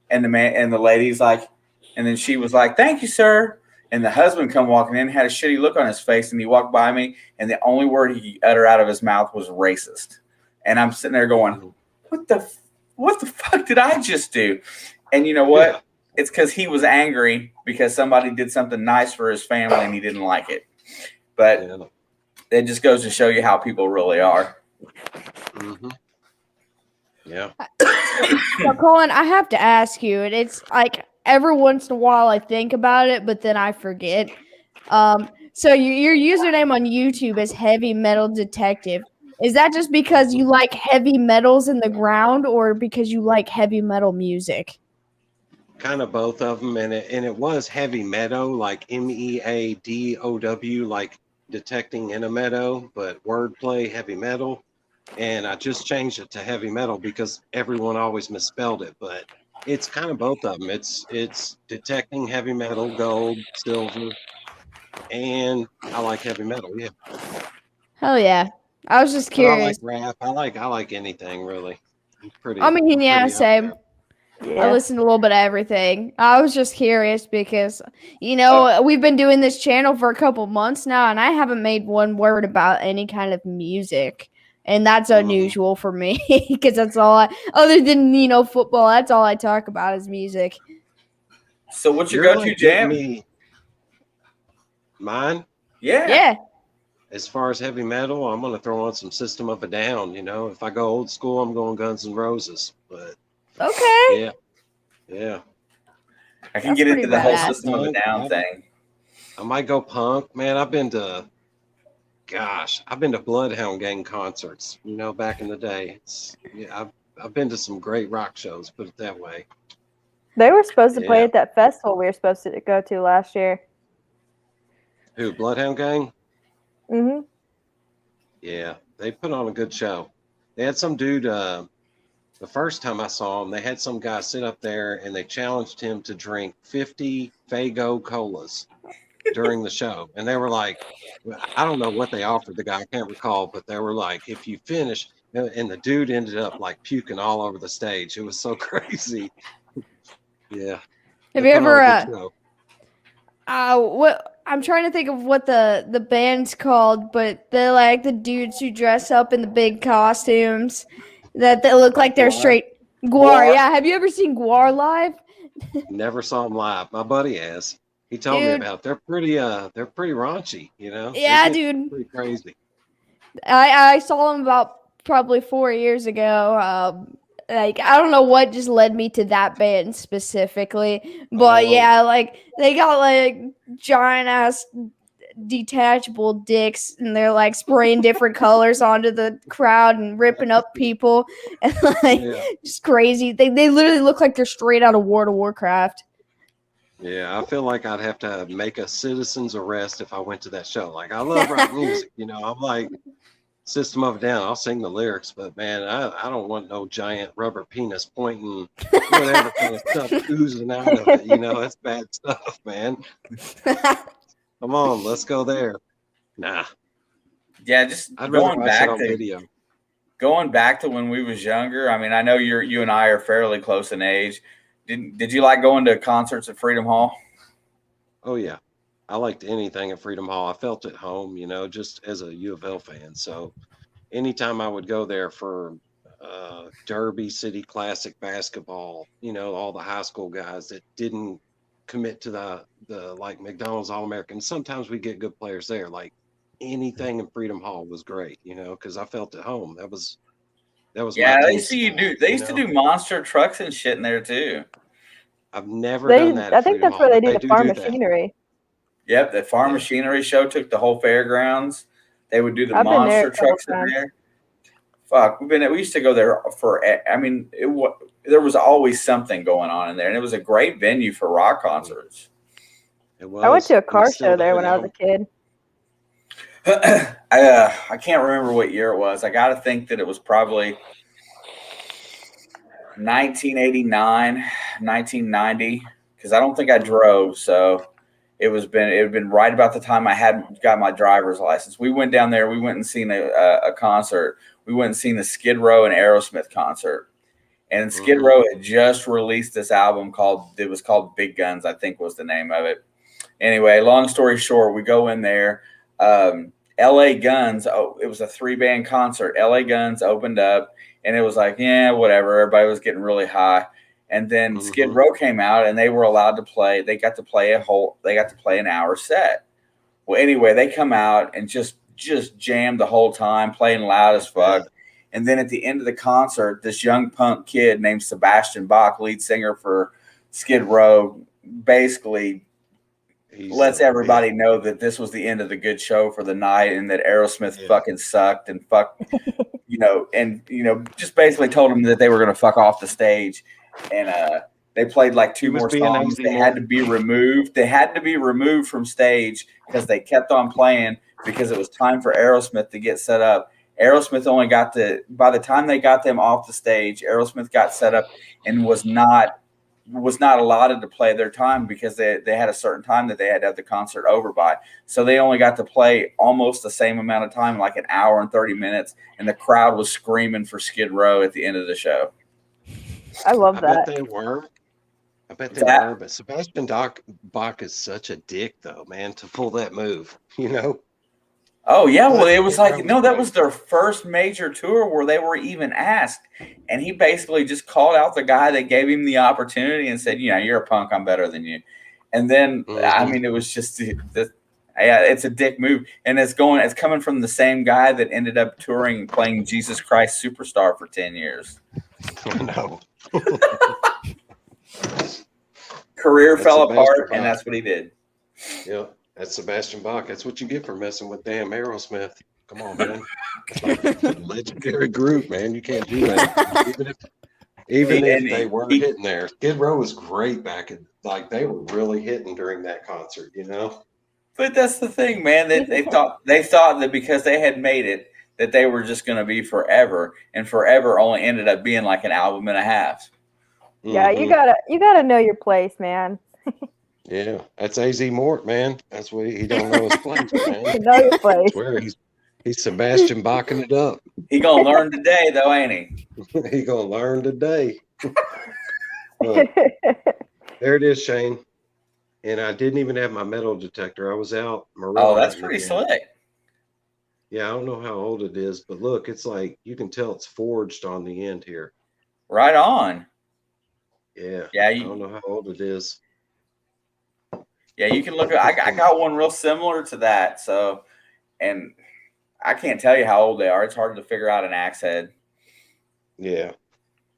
and the lady's like, and then she was like, "Thank you, sir." And the husband come walking in, had a shitty look on his face, and he walked by me, and the only word he uttered out of his mouth was racist. And I'm sitting there going, what the fuck did I just do? And you know what? Yeah. It's because he was angry because somebody did something nice for his family and he didn't like it. But it just goes to show you how people really are. Mm-hmm. Yeah. So, Colin, I have to ask you, and it's like, every once in a while I think about it, but then I forget. So your username on YouTube is Heavy Metal Detective. Is that just because you like heavy metals in the ground, or because you like heavy metal music? Kind of both of them, and it was heavy meadow, like MEADOW, like detecting in a meadow, but wordplay heavy metal. And I just changed it to heavy metal because everyone always misspelled it, but it's kind of both of them. It's detecting heavy metal, gold, silver, and I like heavy metal. Yeah. Hell yeah! I was just curious. But I like rap. I like anything really. Same. Yeah. I listened to a little bit of everything. I was just curious because, we've been doing this channel for a couple months now, and I haven't made one word about any kind of music. And that's unusual for me because that's all other than, football, that's all I talk about is music. So what's your You're go-to like getting jam? me. Mine, Yeah. as far as heavy metal, I'm gonna throw on some System of a Down. If I go old school, I'm going Guns N' Roses. But Okay. yeah, I can That's get pretty into the whole badass. System of a Down thing. I might go punk. Man, I've been to Bloodhound Gang concerts. Back in the day. I've been to some great rock shows. Put it that way. They were supposed to play Yeah. at that festival we were supposed to go to last year. Who? Bloodhound Gang? Mm-hmm. Yeah, they put on a good show. They had some dude. The first time I saw him, they had some guy sit up there and they challenged him to drink 50 Faygo colas during the show. And they were like, I don't know what they offered the guy, I can't recall, but they were like, if you finish, and the dude ended up like puking all over the stage. It was so crazy. Yeah. Have They you put on a ever good show. what I'm trying to think of what the band's called, but they're like the dudes who dress up in the big costumes that they look like they're Gwar? straight Guar. Gwar? Yeah, have you ever seen Guar live? Never saw him live. My buddy has. He told me Dude. about it. They're pretty raunchy, They Yeah, get dude. pretty crazy. I saw them about probably 4 years ago. I don't know what just led me to that band specifically, but Oh. yeah, like they got like giant ass detachable dicks, and they're like spraying different colors onto the crowd and ripping up people, and like Yeah. just crazy. They literally look like they're straight out of World of Warcraft. Yeah, I feel like I'd have to make a citizen's arrest if I went to that show. Like, I love rock music, I'm like System of a Down. I'll sing the lyrics, but man, I don't want no giant rubber penis pointing whatever kind of stuff oozing out of it. That's bad stuff, man. Come on, let's go there. Nah, Yeah, just I'd rather going watch it back on to video. going back to when we was younger. I mean, I know you and I are fairly close in age. Did you like going to concerts at Freedom Hall? Oh yeah, I liked anything at Freedom Hall. I felt at home, just as a U of L fan. So anytime I would go there for Derby City Classic basketball, all the high school guys that didn't commit to the like McDonald's All-American. Sometimes we get good players there. Like anything in Freedom Hall was great, because I felt at home. That was Yeah, my they team see you sport, do. They used to do monster trucks and shit in there too. I've never done that. I think that's where they do the farm that. machinery. Yep, the farm Yeah. machinery show took the whole fairgrounds. They would do the I've been there monster a couple trucks in times. there. Fuck, we used to go there for. I mean, there was always something going on in there, and it was a great venue for rock concerts. It was. I went to a and it's car still show there when I was now. a kid. I can't remember what year it was. I got to think that it was probably 1989, 1990, because I don't think I drove, so it had been right about the time I had got my driver's license. We went down there. We went and seen a concert. We went and seen the Skid Row and Aerosmith concert. And Skid Row had just released this album called Big Guns, I think was the name of it. Anyway, long story short, we go in there. LA Guns, it was a 3-band concert. LA Guns opened up, and it was like, yeah, whatever. Everybody was getting really high. And then Skid Row came out, and they were allowed to play. They got to play an hour set. Well, anyway, they come out and just jammed the whole time, playing loud as fuck. And then at the end of the concert, this young punk kid named Sebastian Bach, lead singer for Skid Row, basically lets everybody know that this was the end of the good show for the night, and that Aerosmith fucking sucked and just basically told them that they were going to fuck off the stage. And they played like 2 more songs. They had to be removed. They had to be removed from stage because they kept on playing because it was time for Aerosmith to get set up. Aerosmith by the time they got them off the stage, Aerosmith got set up and was not allotted to play their time because they had a certain time that they had to have the concert over by. So they only got to play almost the same amount of time, like an hour and 30 minutes, and the crowd was screaming for Skid Row at the end of the show. I love I bet that. they were. I bet they That were. But Sebastian Bach is such a dick, though, man, to pull that move. You know. Oh yeah, well But it was Skid Row like was no, that great. was their first major tour where they were even asked, and he basically just called out the guy that gave him the opportunity and said, "You know, you're a punk. I'm better than you." And then I Hmm. mean, it was just yeah, it's a dick move, and it's coming from the same guy that ended up touring playing Jesus Christ Superstar for 10 years. I know. Career That's fell Sebastian apart, and Bach. that's what he did. Yeah, that's Sebastian Bach. That's what you get for messing with damn Aerosmith. Come on, man. Legendary group, man. You can't do that. Even And if they were hitting there. Skid Row was great back in, like, they were really hitting during that concert, you know? but that's the thing, man. That they thought that because they had made it, that they were just going to be forever, and forever only ended up being like an album and a half. Yeah, Hmm. you gotta know your place, man. Yeah, that's AZ Mort, man. That's what he don't know his place, man. You know your place. Swear he's Sebastian Baching it up. He gonna learn today, though, ain't he? He gonna learn today. Look, there it is, Shane. And I didn't even have my metal detector. I was out marine Oh, that's hunting pretty again. slick. Yeah, I don't know how old it is, but look, it's like you can tell it's forged on the end here. Right on. Yeah, Yeah, I don't know how old it is. you can look at. I got one real similar to that. So, and I can't tell you how old they are. It's hard to figure out an axe head. Yeah,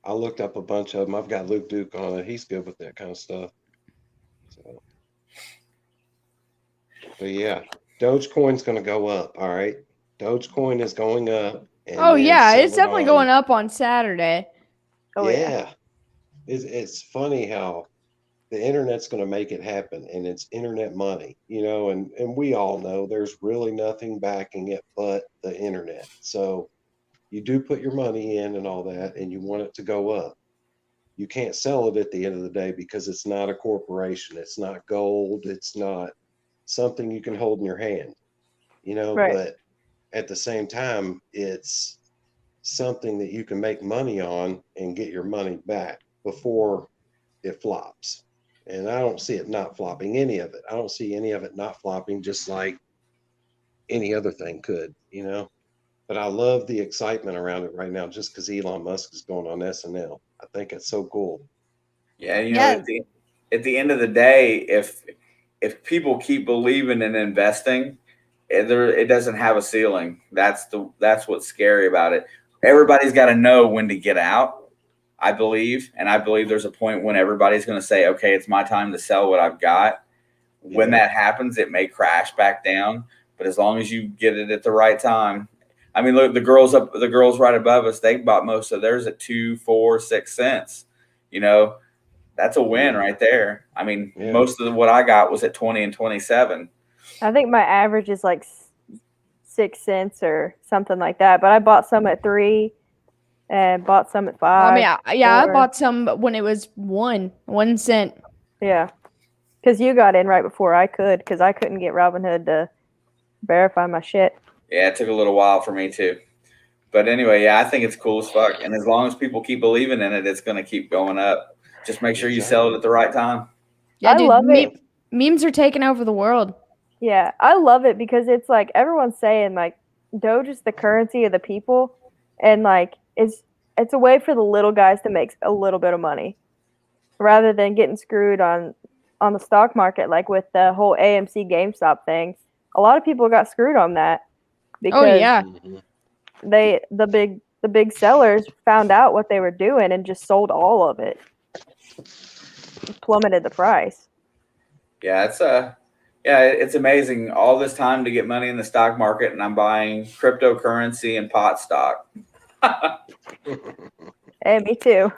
I looked up a bunch of them. I've got Luke Duke on it. He's good with that kind of stuff. So, but yeah, Dogecoin's going to go up. All right, Dogecoin is going up. And Oh then yeah, so it's it definitely on. going up on Saturday. Oh yeah. It's funny how the internet's going to make it happen, and it's internet money, you know, and we all know there's really nothing backing it but the internet. So you do put your money in and all that, and you want it to go up. You can't sell it at the end of the day because it's not a corporation. It's not gold. It's not something you can hold in your hand, you know, Right. but at the same time, it's something that you can make money on and get your money back before it flops. And I don't see it not flopping, any of it. I don't see any of it not flopping, just like any other thing could, you know. But I love the excitement around it right now just because Elon Musk is going on SNL. I think it's so cool. Yeah, Yeah. at the end of the day, if people keep believing and investing, it doesn't have a ceiling. That's what's scary about it. Everybody's got to know when to get out, I believe, and I believe there's a point when everybody's going to say, "Okay, it's my time to sell what I've got." When Yeah. that happens, it may crash back down, but as long as you get it at the right time. I mean, look, the girls right above us, they bought most of theirs at 2, 4, 6 cents. You know, that's a win right there. I mean, Yeah. most of what I got was at 20 and 27. I think my average is like 6 cents or something like that. But I bought some at 3 and bought some at 5. I mean, I 4. bought some when it was 1 cent. Yeah. Because you got in right before I could, because I couldn't get Robinhood to verify my shit. Yeah, it took a little while for me too. But anyway, yeah, I think it's cool as fuck. And as long as people keep believing in it, it's going to keep going up. Just make sure you sell it at the right time. Yeah, I dude, love it. memes are taking over the world. Yeah, I love it because it's like everyone's saying like Doge is the currency of the people, and like it's a way for the little guys to make a little bit of money rather than getting screwed on the stock market, like with the whole AMC GameStop thing. A lot of people got screwed on that because Oh yeah. Mhm. the big sellers found out what they were doing and just sold all of it. Plummeted the price. Yeah, it's amazing. All this time to get money in the stock market, and I'm buying cryptocurrency and pot stock. Hey, me too.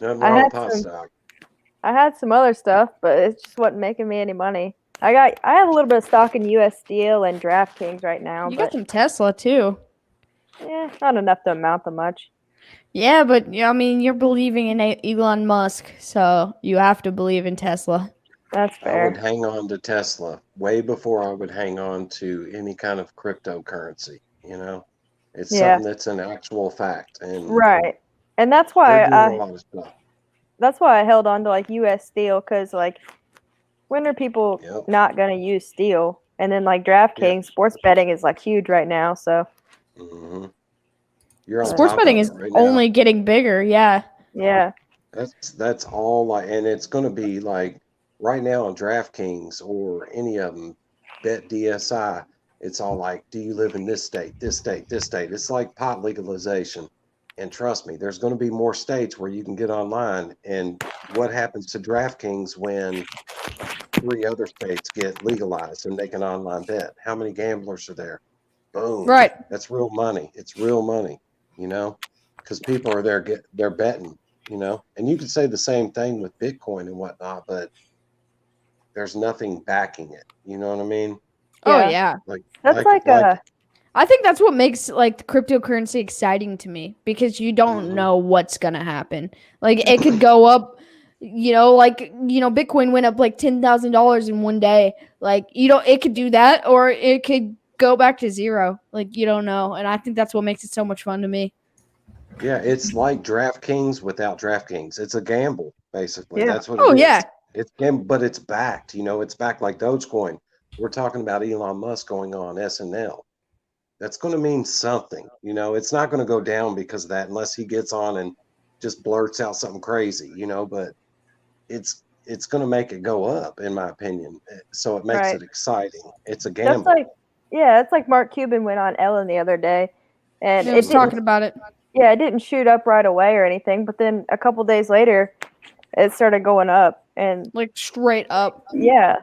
Nothing I wrong had with pot some- stock. I had some other stuff, but it just wasn't making me any money. I have a little bit of stock in US Steel and DraftKings right now, You got but some Tesla too. not enough to amount to much. Yeah, but I mean, you're believing in Elon Musk, so you have to believe in Tesla. That's I would fair. hang on to Tesla way before I would hang on to any kind of cryptocurrency. You know, it's Yeah. something that's an actual fact, and Right. And that's They're why doing a lot of stuff. I held on to like U.S. Steel, because like when are people Yep. not going to use Steel? And then like DraftKings, sports betting is like huge right now. So hmm You're on Sports top betting of is it right now. only getting bigger. Yeah. yeah, That's all like, and it's going to be like right now on DraftKings or any of them, Bet DSI. It's all like, do you live in this state, this state, this state? It's like pot legalization. And trust me, there's going to be more states where you can get online. And what happens to DraftKings when 3 other states get legalized and they can online bet? How many gamblers are there? Boom. Right. That's real money. It's real money, because people are there, they're betting, and you could say the same thing with Bitcoin and whatnot, but there's nothing backing it. You know what I mean? Oh Yeah. yeah. Like, that's like a I think that's what makes like the cryptocurrency exciting to me, because you don't Mhm. know what's gonna happen. Like it could go up, Bitcoin went up like $10,000 in one day. Like it could do that, or it could go back to zero. Like you don't know, and I think that's what makes it so much fun to me. yeah, it's like DraftKings without DraftKings. It's a gamble, basically. Yeah. That's what Oh it is. yeah. It's gamble, but it's backed. It's backed like Dogecoin. We're talking about Elon Musk going on SNL. That's going to mean something. It's not going to go down because of that, unless he gets on and just blurts out something crazy. But it's going to make it go up, in my opinion. So it makes Right. it exciting. It's a That's gamble. like, yeah, it's like Mark Cuban went on Ellen the other day, and It was talking about it. it didn't shoot up right away or anything, but then a couple days later, it started going up, and Like straight up. yeah,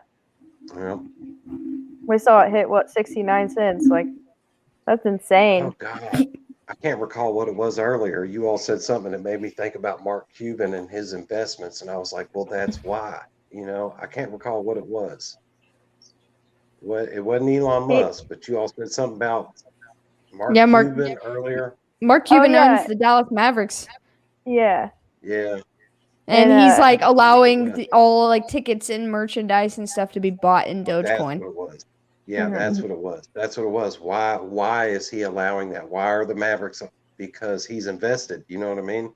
Yeah. we saw it hit 69 cents. Like that's insane. Oh God, I can't recall what it was earlier. You all said something that made me think about Mark Cuban and his investments, and I was like, well, that's why. I can't recall what it was. It wasn't Elon Musk, but you all said something about Mark Cuban earlier. Mark Cuban yeah. owns the Dallas Mavericks, Yeah, Yeah. and And, he's like That's allowing what all like tickets and merchandise and stuff to be bought in That's Dogecoin. what it was. Yeah, Mhm. that's what it was. That's what it was. Why is he allowing that? Why are the Mavericks? Because he's invested. You know what I mean?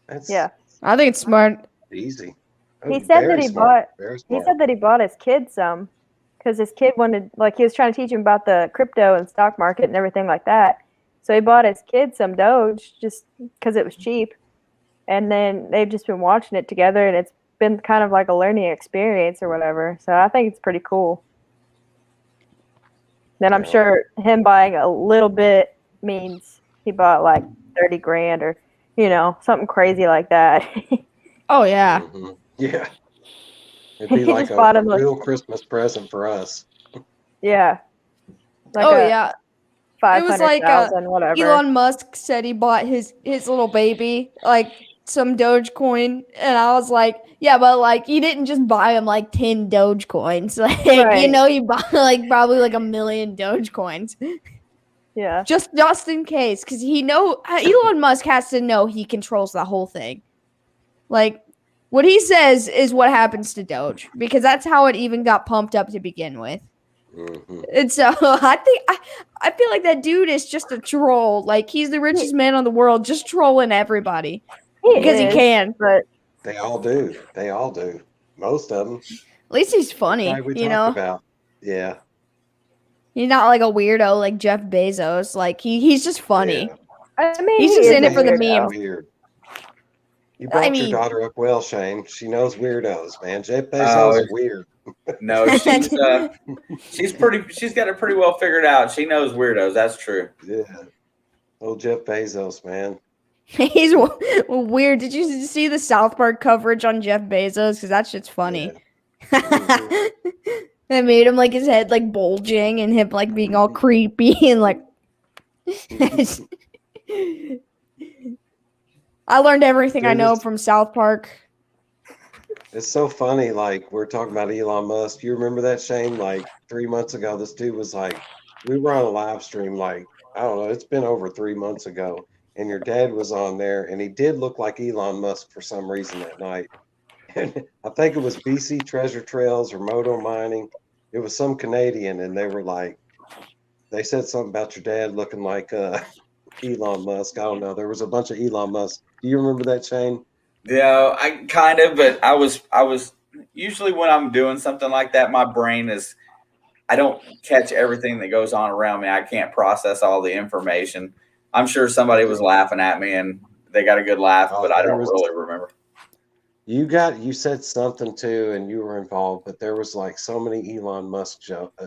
That's yeah. I think it's smart. easy. He said Very that he smart. Very He smart. said that he bought his kid some, because his kid wanted, like, he was trying to teach him about the crypto and stock market and everything like that. So he bought his kid some Doge just because it was cheap, and then they've just been watching it together, and it's been kind of like a learning experience or whatever. So I think it's pretty cool. Then I'm Yeah. sure him buying a little bit means he bought like 30 grand or something crazy like that. Oh yeah. Mhm. Yeah. It'd be He like just a bought him a, real Christmas present for us. yeah, like Oh a yeah. five It was hundred like thousand, whatever. Elon Musk said he bought his little baby like some Dogecoin, and I was like, yeah, but like you didn't just buy him like 10 Dogecoins, like Right. you bought like probably like 1,000,000 Dogecoins Yeah, just in case, because Elon Musk has to know he controls the whole thing. Like what he says is what happens to Doge, because that's how it even got pumped up to begin with. Mhm. And so I feel like that dude is just a troll. Like he's the richest man in the world, just trolling everybody because he is, can. but They all do. They all do. Most of them. At least he's funny, Like we talked about. Yeah. He's not like a weirdo like Jeff Bezos. Like he's just funny. Yeah. I mean, He's he just is in a it for the weirdo. memes. Weird. You I brought your mean, daughter up well, Shane. She knows weirdos, man. Jeff Oh, Bezos is weird. No, she's got it pretty well figured out. She knows weirdos. That's true. Yeah. Old Jeff Bezos, man. he's weird. Did you see the South Park coverage on Jeff Bezos? Because that shit's funny. Yeah. They made him like his head like bulging and him like being all creepy and like. I learned everything I know from South Park. It's so funny. Like, we're talking about Elon Musk. You remember that, Shane? Like 3 months ago, this dude was like, we were on a live stream, like, I don't know, it's been over 3 months ago. And your dad was on there, and he did look like Elon Musk for some reason that night. And I think it was BC Treasure Trails or Moto Mining. It was some Canadian, and they were like, they said something about your dad looking like Elon Musk. I don't know. There was a bunch of Elon Musk Do you remember that, Shane? Yeah, I kind of, but I was usually when I'm doing something like that, my brain is, I don't catch everything that goes on around me. I can't process all the information. I'm sure somebody was laughing at me and they got a good laugh, but I don't really remember. You said something too, and you were involved, but there was like so many Elon Musk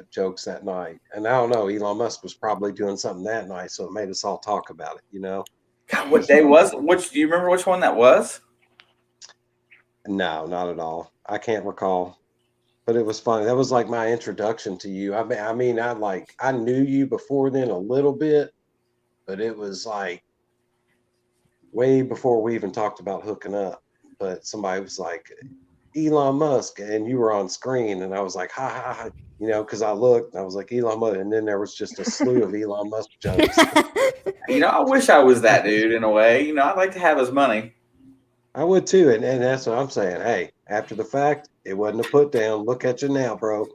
jokes that night, and I don't know. Elon Musk was probably doing something that night, so it made us all talk about it. You know? God, what day was? Which do you remember? Which one that was? No, not at all. I can't recall, but it was funny. That was like my introduction to you. I mean, I knew you before then a little bit, but it was like way before we even talked about hooking up. But somebody was like, Elon Musk, and you were on screen, and I was like, ha ha ha, you know, because I looked, and I was like, Elon Musk, and then there was just a slew of Elon Musk jokes. You know, I wish I was that dude in a way. You know, I'd like to have his money. I would too, and that's what I'm saying. Hey, after the fact, it wasn't a put down. Look at you now, bro.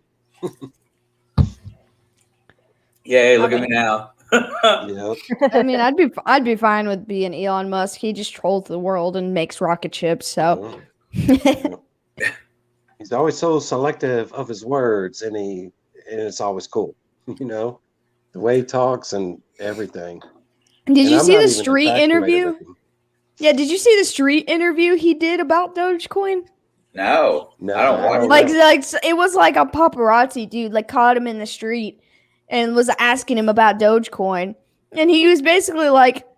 Yay, look at me now. Yep. I mean, I'd be fine with being Elon Musk. He just trolls the world and makes rocket ships. So He's always so selective of his words, and it's always cool. You know, the way he talks and everything. Did you I'm see not the even street infatuated interview? with him. Yeah, did you see the street interview he did about Dogecoin? No, No, I don't I watch don't Like, know. like it was like a paparazzi dude like caught him in the street and was asking him about Dogecoin, and he was basically like,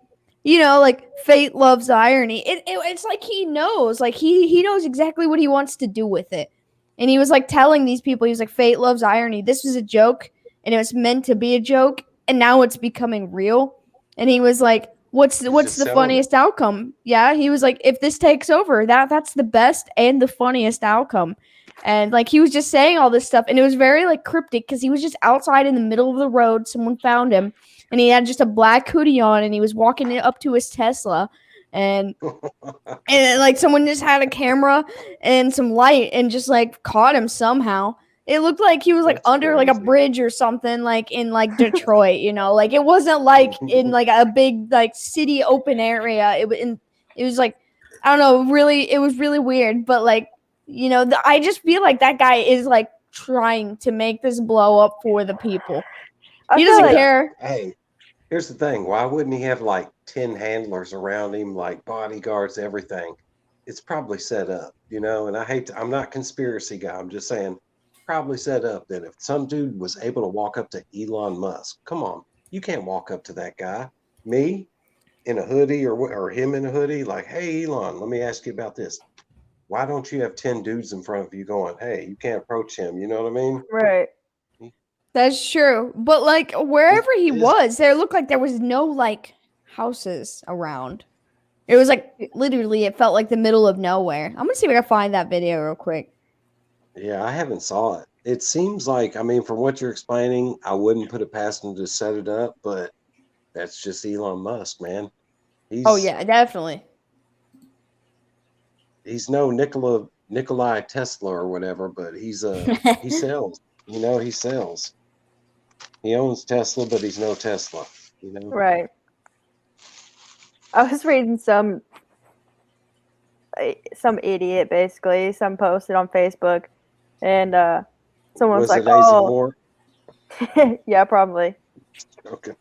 you know, like fate loves irony. It's like he knows, like he knows exactly what he wants to do with it, and he was like telling these people, he was like, fate loves irony. This was a joke, and it was meant to be a joke, and now it's becoming real. And he was like, what's just the selling funniest outcome? Yeah, he was like, if this takes over, that's the best and the funniest outcome. And like he was just saying all this stuff, and it was very like cryptic because he was just outside in the middle of the road. Someone found him, and he had just a black hoodie on, and he was walking up to his Tesla, and like someone just had a camera and some light and just like caught him somehow. It looked like he was like That's under like a crazy. bridge or something, like in like Detroit, you know, like it wasn't like in like a big like city open area. It was like, I don't know, really, it was really weird. But like, you know, I just feel like that guy is like trying to make this blow up for the people. I He feel doesn't like care. Hey, here's the thing. Why wouldn't he have like 10 handlers around him, like bodyguards, everything? It's probably set up, you know, and I'm not a conspiracy guy. I'm just saying, probably set up that if some dude was able to walk up to Elon Musk, come on, you can't walk up to that guy. Me in a hoodie or him in a hoodie, like, hey, Elon, let me ask you about this. Why don't you have 10 dudes in front of you going, hey, you can't approach him? You know what I mean? right. That's true. But like wherever he Is- was, there looked like there was no like houses around. It was like literally, it felt like the middle of nowhere. I'm gonna see if I can find that video real quick. Yeah, I haven't saw it. It seems like, I mean, from what you're explaining, I wouldn't put it past him to set it up, but that's just Elon Musk, man. Oh yeah, definitely. He's no Nikolai Tesla or whatever, but he sells. You know, he sells. He owns Tesla, but he's no Tesla. You know, Right. I was reading some idiot basically, some posted on Facebook, and someone was was like, it Isaac "Oh, Moore? yeah, probably." Okay.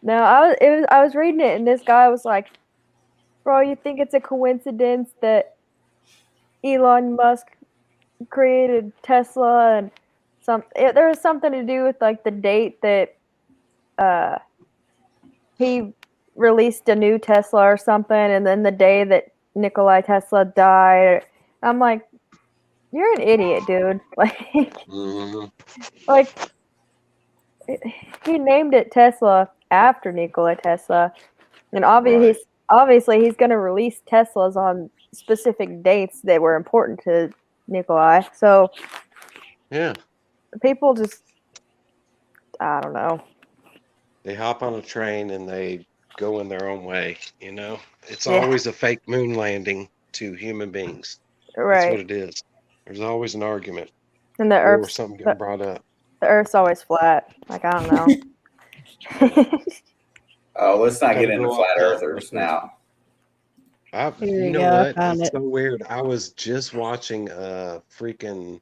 No, I was reading it, and this guy was like, "Bro, you think it's a coincidence that Elon Musk created Tesla and there was something to do with like the date that he released a new Tesla or something, and then the day that Nikolai Tesla died." I'm like, "You're an idiot, dude!" Mhm. Like he named it Tesla after Nikola Tesla, and obviously he's going to release Teslas on specific dates that were important to Nikolai. So Yeah, people just, I don't know. they hop on a train and they go in their own way. You know, it's Yeah. always a fake moon landing to human beings. That's what Right? it is. There's always an argument And the or Earth's something getting brought up. always flat. Like, I don't know. Oh, let's not get Gotta into go flat up, earthers down. now. Here You we know go. I what? found It's it. so weird. I was just watching freaking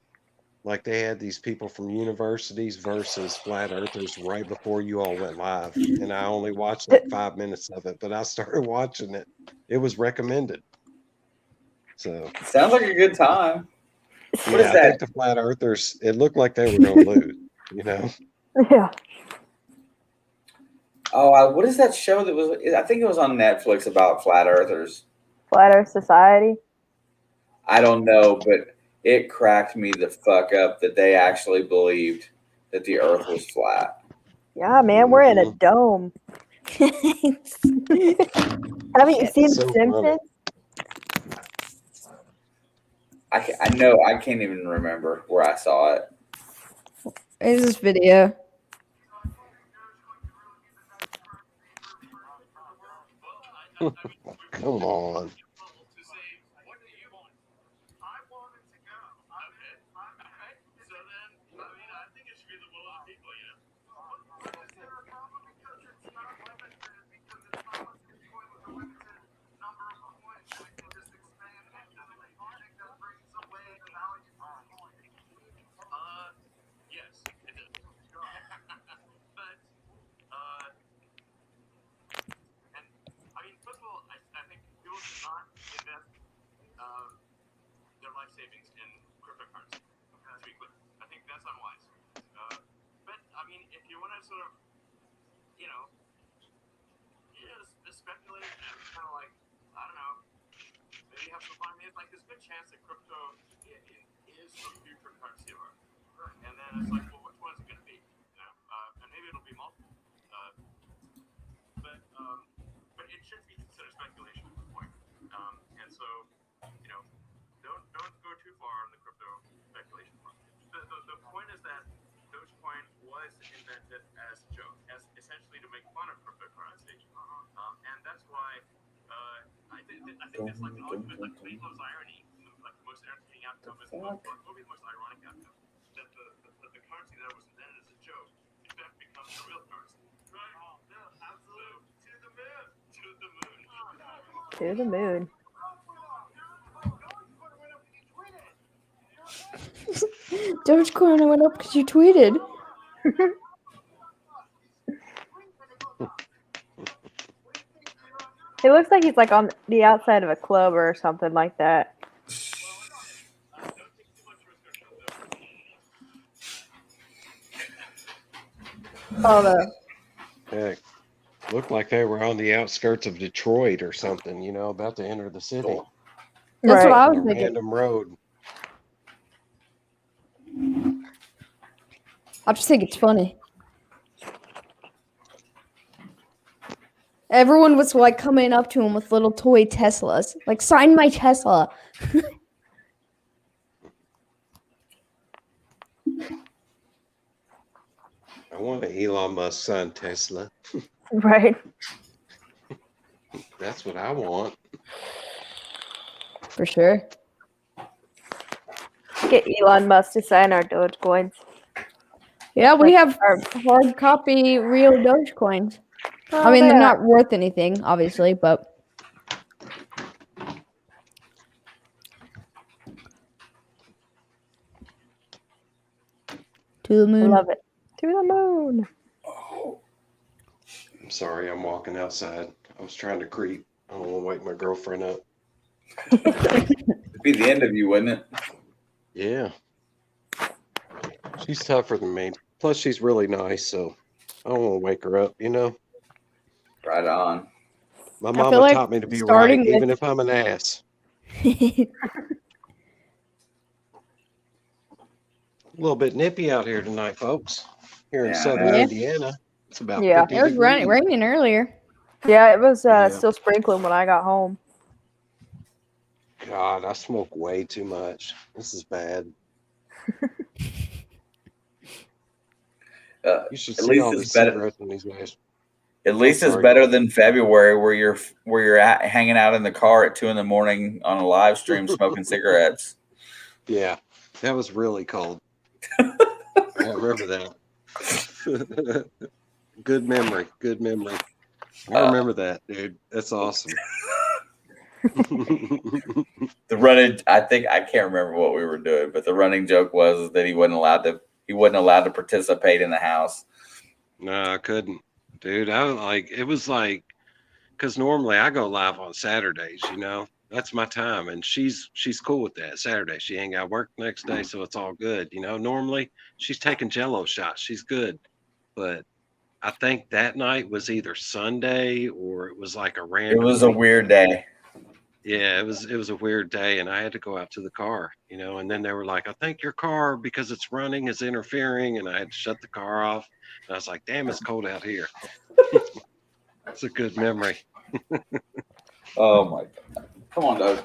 like they had these people from universities versus flat earthers right before you all went live. And I only watched like 5 minutes of it, but I started watching it. It was recommended. So Sounds like a good time. What yeah, is I think that? the flat earthers, it looked like they were gonna lose, you know. Yeah. Oh, what is that show that was? I think it was on Netflix about flat earthers. Flat Earth Society. I don't know, but it cracked me the fuck up that they actually believed that the Earth was flat. Yeah, man, we're in a Mhm. dome. Haven't you seen It's The so funny. Simpsons? I know I can't even remember where I saw it. Here's this video. Come on. To the moon. Dogecoin went up because you tweeted. It looks like he's like on the outside of a club or something like that. Oh, the Heck, looked like they were on the outskirts of Detroit or something, you know, about to enter the city. That's what Right. I On was a thinking. random road. I just think it's funny. Everyone was like coming up to him with little toy Teslas. Like, sign my Tesla. I want an Elon Musk son Tesla. Right. That's what I want. For sure. Get Elon Musk to sign our Dogecoins. Yeah, we Like have our- hard copy real Dogecoins. Oh, I mean, they're there. not worth anything, obviously, but to the I moon. love it. To the moon. I'm sorry, I'm walking outside. I was trying to creep. I don't want to wake my girlfriend up. It'd be the end of you, wouldn't it? Yeah. She's tougher than me. Plus, she's really nice, so I don't want to wake her up, you know? Right on. My feel mama like taught me to be right, starting with- even if I'm an ass. A little bit nippy out here tonight, folks. Here in Yeah, southern yeah. Indiana, it's about Yeah. 50 It was degrees. raining earlier. Yeah, it was Yeah. still sprinkling when I got home. God, I smoke way too much. This is bad. You should At see least all it's these better. cigarettes in these days. At least it's sorry, better go ahead. than February, where you're hanging out in the car at 2 a.m. on a live stream smoking cigarettes. Yeah, that was really cold. I remember that. Good memory. Good memory. I remember that, dude. That's awesome. The running, I think I can't remember what we were doing, but the running joke was that he wasn't allowed to participate in the house. No, I couldn't, dude. I was like, it was like, because normally I go live on Saturdays, you know, that's my time, and she's cool with that. Saturday, she ain't got work the next day, so it's all good, you know. Normally, she's taking Jello shots, she's good, but I think that night was either Sunday or it was like a It random. was a weird day. Yeah, it was a weird day, and I had to go out to the car, you know. And then they were like, "I think your car, because it's running, is interfering," and I had to shut the car off. And I was like, "Damn, it's cold out here." It's a good memory. Oh my God. Come on, Doge.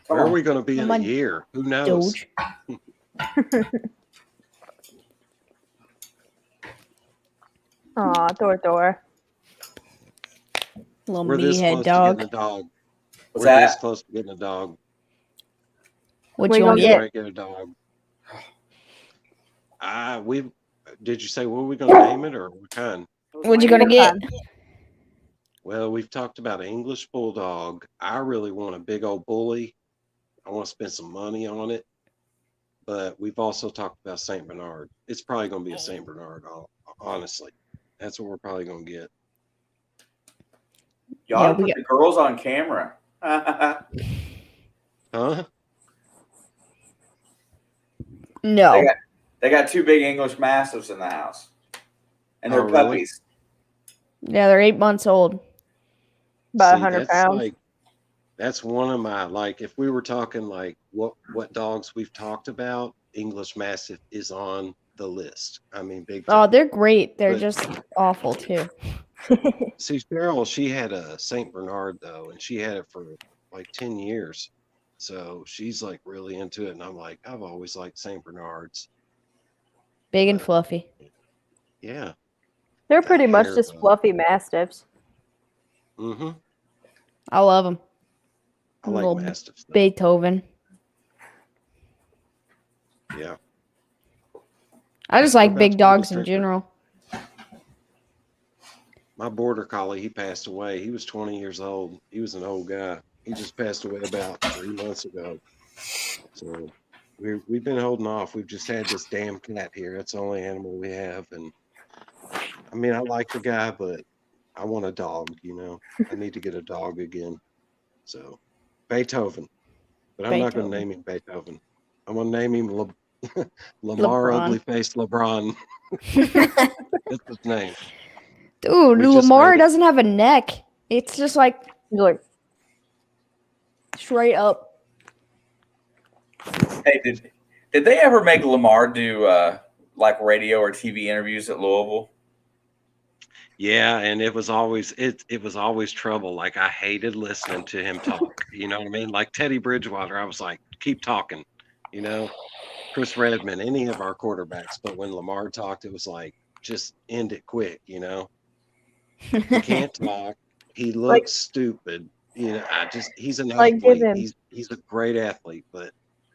Where are we going to be in Come a on, year? Who knows? Doge. Aw, Thor. Little We're this meathead close dog. to getting a dog. What's We're this that? close to getting a dog. What Where you you want to gonna get? Get a dog. We did you say what are we going to name it or what kind? What you gonna get? Well, we've talked about an English bulldog. I really want a big old bully. I want to spend some money on it. But we've also talked about Saint Bernard. It's probably going to be a Saint Bernard, honestly. That's what we're probably going to get. Y'all Yeah, to we put got- the girls on camera. Huh? No. They got two big English Mastiffs in the house, and they're Oh, really? puppies. Yeah, they're 8 months old. About See, 100 that's pounds. like that's one of my like if we were talking like what dogs we've talked about, English Mastiff is on the list. I mean, big Oh, time. they're great. They're But- just awful too. See, Cheryl, she had a Saint Bernard though, and she had it for like 10 years. So she's like really into it, and I'm like, I've always liked Saint Bernards. Big and fluffy. Yeah. They're Got pretty much hair, just though. fluffy mastiffs. Mm-hmm. I love them. I like Little Mastiffs. Though. Beethoven. Yeah. I just We're like about big to dogs get a in drinker. general. My border collie, he passed away. He was 20 years old. He was an old guy. He just passed away about 3 months ago. So we've been holding off. We've just had this damn cat here. That's the only animal we have. And I mean, I like the guy, but I want a dog, you know. I need to get a dog again. So Beethoven. But I'm not going to Beethoven. name him Beethoven. I'm going to name him Lamar LeBron. Ugly Face LeBron. That's his name. Dude, We just Lamar made it. doesn't have a neck. It's just like He's like, straight up. Hey, did they ever make Lamar do like radio or TV interviews at Louisville? Yeah, and it was always it was always trouble. Like I hated listening to him talk. You know what I mean? Like Teddy Bridgewater, I was like, keep talking. You know, Chris Redman, any of our quarterbacks. But when Lamar talked, it was like just end it quick. You know, he can't talk. He looks stupid. You know, he's an Like, give athlete. him- He's a great athlete, but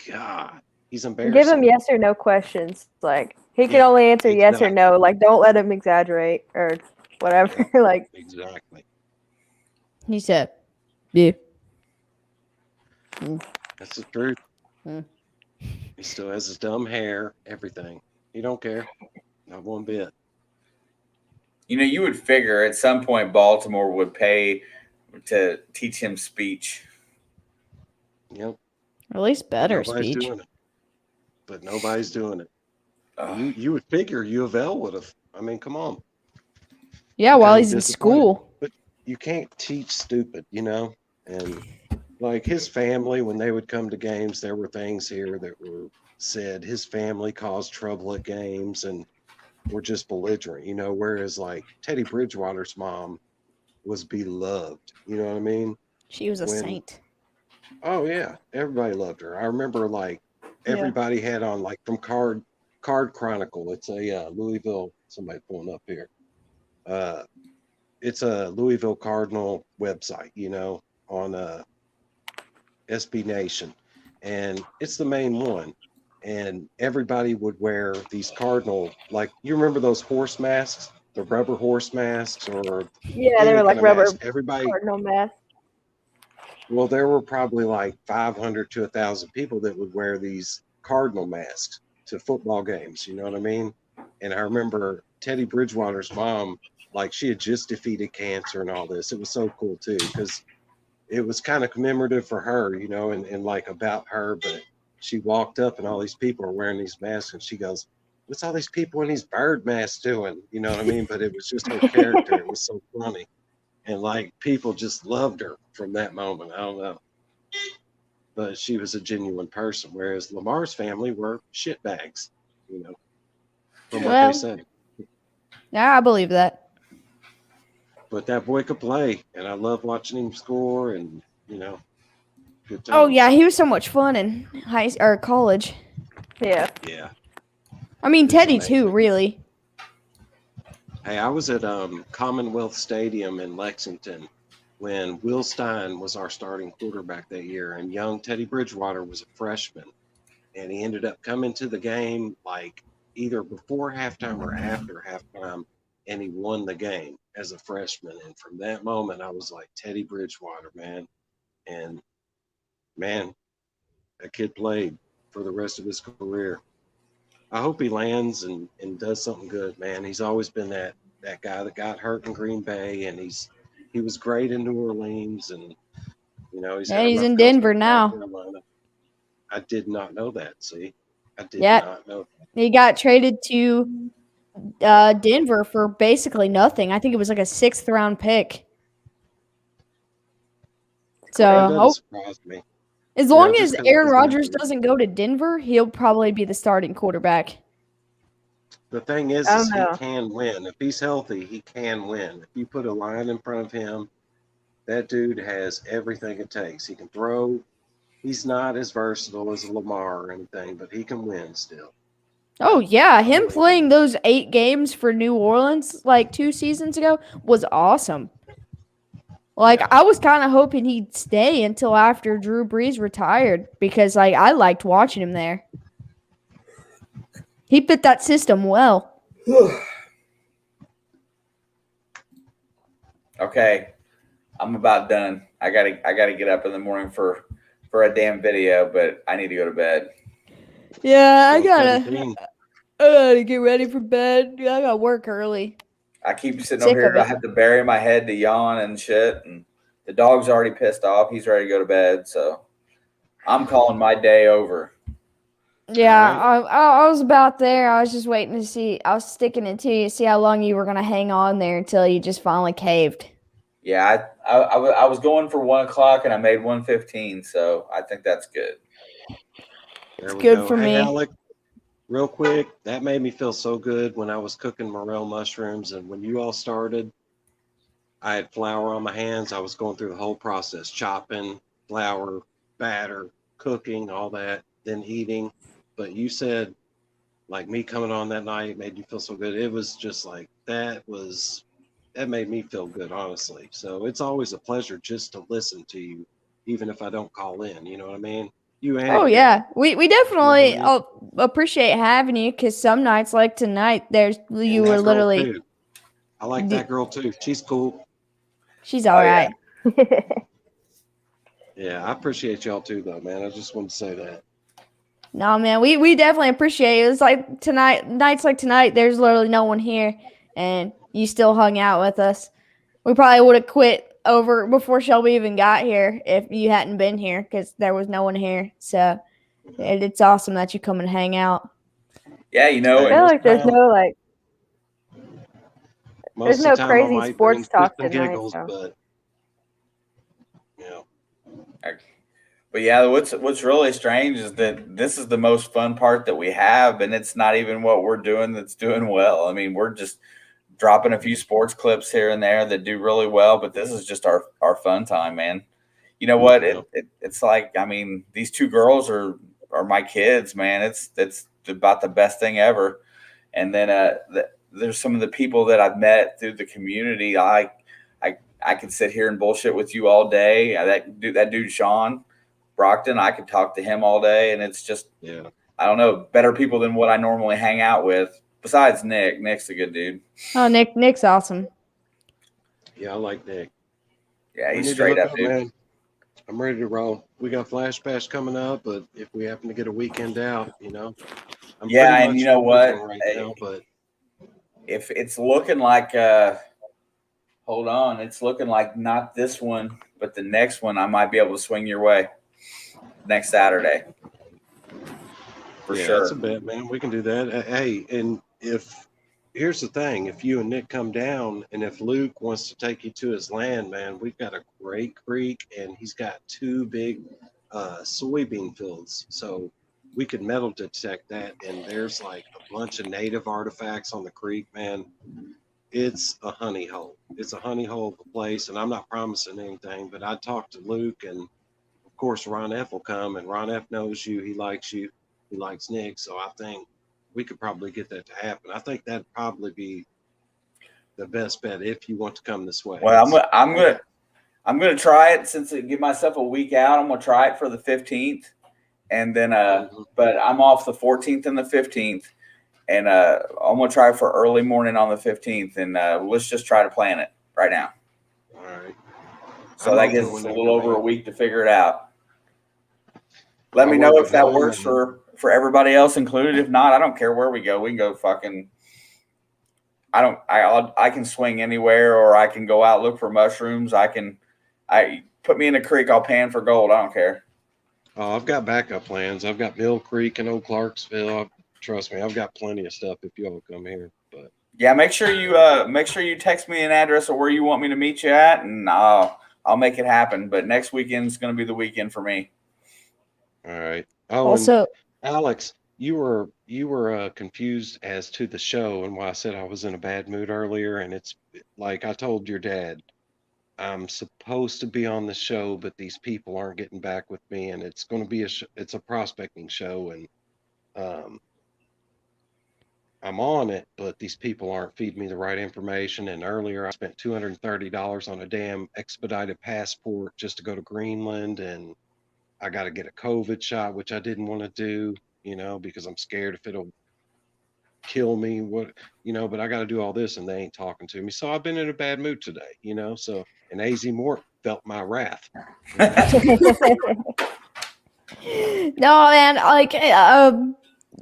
God, he's embarrassing. give him yes or no questions. Like, he can Yeah, only answer yes or exactly. no. Like, don't let him exaggerate or whatever. Like, Exactly. He said, yeah. That's the truth. Hmm. He still has his dumb hair, everything. He don't care. Not one bit. You know, you would figure at some point Baltimore would pay to teach him speech. Yep. Or at least better Nobody's speech. doing it. But nobody's doing it. Ugh. You would figure U of L would have. I mean, come on. Yeah, while kinda he's in disappointed. school. You can't teach stupid, you know? And like his family, when they would come to games, there were things here that were said. His family caused trouble at games and were just belligerent, you know, whereas like Teddy Bridgewater's mom was beloved. You know what I mean? She was a When- saint. Oh yeah, everybody loved her. I remember like Yeah. everybody had on like from Card Chronicle. It's a Louisville. Somebody pulling up here. It's a Louisville Cardinal website, you know, on SB Nation, and it's the main one. And everybody would wear these Cardinal, like you remember those horse masks, the rubber horse masks, or yeah, any they were like kind of rubber mask. Everybody, cardinal mask. Well, there were probably like 500 to 1,000 people that would wear these Cardinal masks to football games. You know what I mean? And I remember Teddy Bridgewater's mom, like she had just defeated cancer and all this. It was so cool too, because it was kind of commemorative for her, you know, and like about her. But she walked up and all these people are wearing these masks and she goes, "What's all these people in these bird masks doing?" You know what I mean? But it was just her character. It was so funny. And like people just loved her from that moment. I don't know. But she was a genuine person, whereas Lamar's family were shitbags, you know, from what Well, they say. yeah, I believe that. But that boy could play, and I love watching him score, and you know, good Oh times. yeah, he was so much fun in high or college. Yeah. Yeah. I mean, He's Teddy too, amazing. really. Hey, I was at Commonwealth Stadium in Lexington when Will Stein was our starting quarterback that year, and young Teddy Bridgewater was a freshman, and he ended up coming to the game like either before halftime or after halftime, and he won the game as a freshman. And from that moment, I was like, Teddy Bridgewater, man. And man, that kid played for the rest of his career. I hope he lands and does something good, man. He's always been that guy that got hurt in Green Bay, and he was great in New Orleans, and you know he's Yeah, had a he's rough in go through Denver South now. Carolina. I did not know that. See, I did Yeah, not know that. he got traded to Denver for basically nothing. I think it was like a 6th-round pick. That So, doesn't surprise me. as You know, long just as because Aaron he's Rodgers injured. doesn't go to Denver, he'll probably be the starting quarterback. The thing is I don't he know. can win. If he's healthy, he can win. If you put a line in front of him, that dude has everything it takes. He can throw. He's not as versatile as Lamar or anything, but he can win still. Oh yeah, I him believe playing him. those 8 games for New Orleans like 2 seasons ago was awesome. Like Yeah. I was kind of hoping he'd stay until after Drew Brees retired because like I liked watching him there. He fit that system well. Okay, I'm about done. I gotta get up in the morning for a damn video, but I need to go to bed. Yeah, I Well, gotta 17. get ready for bed. I gotta work early. I keep sitting over Sick here. of I it. have to bury my head to yawn and shit. And the dog's already pissed off. He's ready to go to bed. So I'm calling my day over. Yeah, All I was about there. I was just waiting to see. I was sticking it to you, see how long you were gonna hang on there until you just finally caved. Yeah, I was going for 1 o'clock and I made 1:15. So I think that's good. There It's we good go. for Hey, me. Alec, real quick, that made me feel so good when I was cooking morel mushrooms. And when you all started, I had flour on my hands. I was going through the whole process, chopping, flour, batter, cooking, all that, then eating. But you said, like me coming on that night made you feel so good. It was just like that made me feel good, honestly. So it's always a pleasure just to listen to you, even if I don't call in. You know what I mean? You and Oh your yeah, dad. we You know what definitely I mean? appreciate having you because some nights like tonight, there's you And were that girl literally. too. I like that girl too. She's cool. She's all Oh yeah. right. Yeah, I appreciate y'all too, though, man. I just wanted to say that. No man, we definitely appreciate it. It's like tonight, nights like tonight, there's literally no one here, and you still hung out with us. We probably would have quit over before Shelby even got here if you hadn't been here because there was no one here. So it's awesome that you come and hang out. Yeah, I Hey, feel like there's no like most of no the time I crazy might bring sports shits talk and tonight. giggles, So. but you know, But yeah, what's really strange is that this is the most fun part that we have, and it's not even what we're doing that's doing well. I mean, we're just dropping a few sports clips here and there that do really well, but this is just our fun time, man. You know what? Yeah. It's like, I mean, these two girls are my kids, man. It's about the best thing ever. And then there's some of the people that I've met through the community. I could sit here and bullshit with you all day. That dude Sean Brockton, I could talk to him all day, and it's just, yeah. I don't know, better people than what I normally hang out with. Besides Nick. Nick's a good dude. Oh, Nick's awesome. Yeah, I like Nick. Yeah, We he's need to straight hook up, up, dude. man. I'm ready to roll. We got Flash Bash coming up, but if we happen to get a weekend out, I'm Yeah, pretty and you much know what? open right now. But If it's looking like hold on, it's looking like not this one, but the next one I might be able to swing your way next Saturday. For yeah, sure. that's a bet, man. We can do that. Hey, and here's the thing, if you and Nick come down, and if Luke wants to take you to his land, man, we've got a great creek, and he's got 2 big soybean fields, so we could metal detect that. And there's like a bunch of native artifacts on the creek, man. It's a honey hole. It's a honey hole of a place, and I'm not promising anything, but I talked to Luke, and of course Ron F will come, and Ron F knows you. He likes you. He likes Nick, so I think we could probably get that to happen. I think that'd probably be the best bet if you want to come this way. Well, I'm gonna try it since it give myself a week out. I'm gonna try it for the 15th, and then but I'm off the 14th and the 15th, and I'm gonna try for early morning on the 15th, and let's just try to plan it right now. All right. So that gives us a little over a week to figure it out. Let me know if that works for everybody else included. If not, I don't care where we go. We can go fucking. I can swing anywhere, or I can go out look for mushrooms. I put me in a creek. I'll pan for gold. I don't care. Oh, I've got backup plans. I've got Mill Creek and Old Clarksville. Trust me, I've got plenty of stuff if you all come here. But yeah, make sure you text me an address of where you want me to meet you at, and I'll make it happen. But next weekend's going to be the weekend for me. All right. Oh, Also, Alex, you were confused as to the show and why I said I was in a bad mood earlier. And it's like I told your dad, I'm supposed to be on the show, but these people aren't getting back with me, and it's going to be it's a prospecting show, and I'm on it, but these people aren't feeding me the right information. And earlier, I spent $230 on a damn expedited passport just to go to Greenland, and I got to get a COVID shot, which I didn't want to do, because I'm scared if it'll kill me, but I got to do all this, and they ain't talking to me. So I've been in a bad mood today, so, and AZ Mort felt my wrath. no, man, like,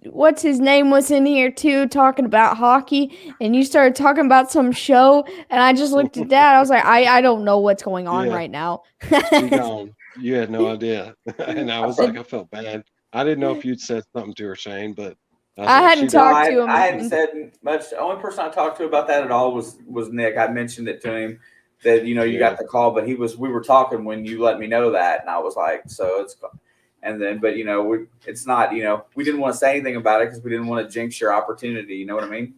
what's his name was in here too, talking about hockey, and you started talking about some show, and I just looked at that. I was like, I don't know what's going on right now. You gone. You had no idea. And I was like, I felt bad. I didn't know if you'd said something to her, Shane, but I hadn't talked to him. I hadn't said much. The only person I talked to about that at all was Nick. I mentioned it to him that you got the call, but we were talking when you let me know that, and I was like, so it's, and then but it's not we didn't want to say anything about it because we didn't want to jinx your opportunity. You know what I mean?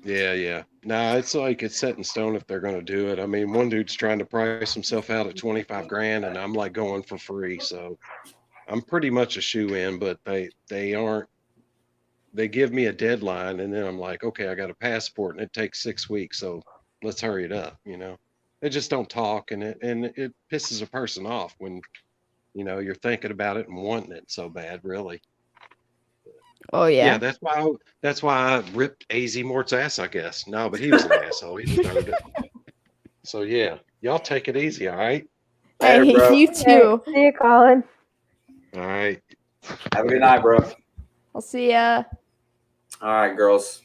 Yeah. Nah, it's like it's set in stone if they're going to do it. I mean, one dude's trying to price himself out at 25 grand, and I'm like going for free. So I'm pretty much a shoe in, but they aren't. They give me a deadline, and then I'm like, okay, I got a passport, and it takes 6 weeks, so let's hurry it up. They just don't talk, and it pisses a person off when you're thinking about it and wanting it so bad, really. Oh yeah. Yeah, that's why I ripped AZ Mort's ass, I guess. No, but he was an asshole. He deserved it. So yeah, y'all take it easy, all right? Hey, you too. See you, Colin. All right. Have a good night, bro. I'll see ya. All right, girls.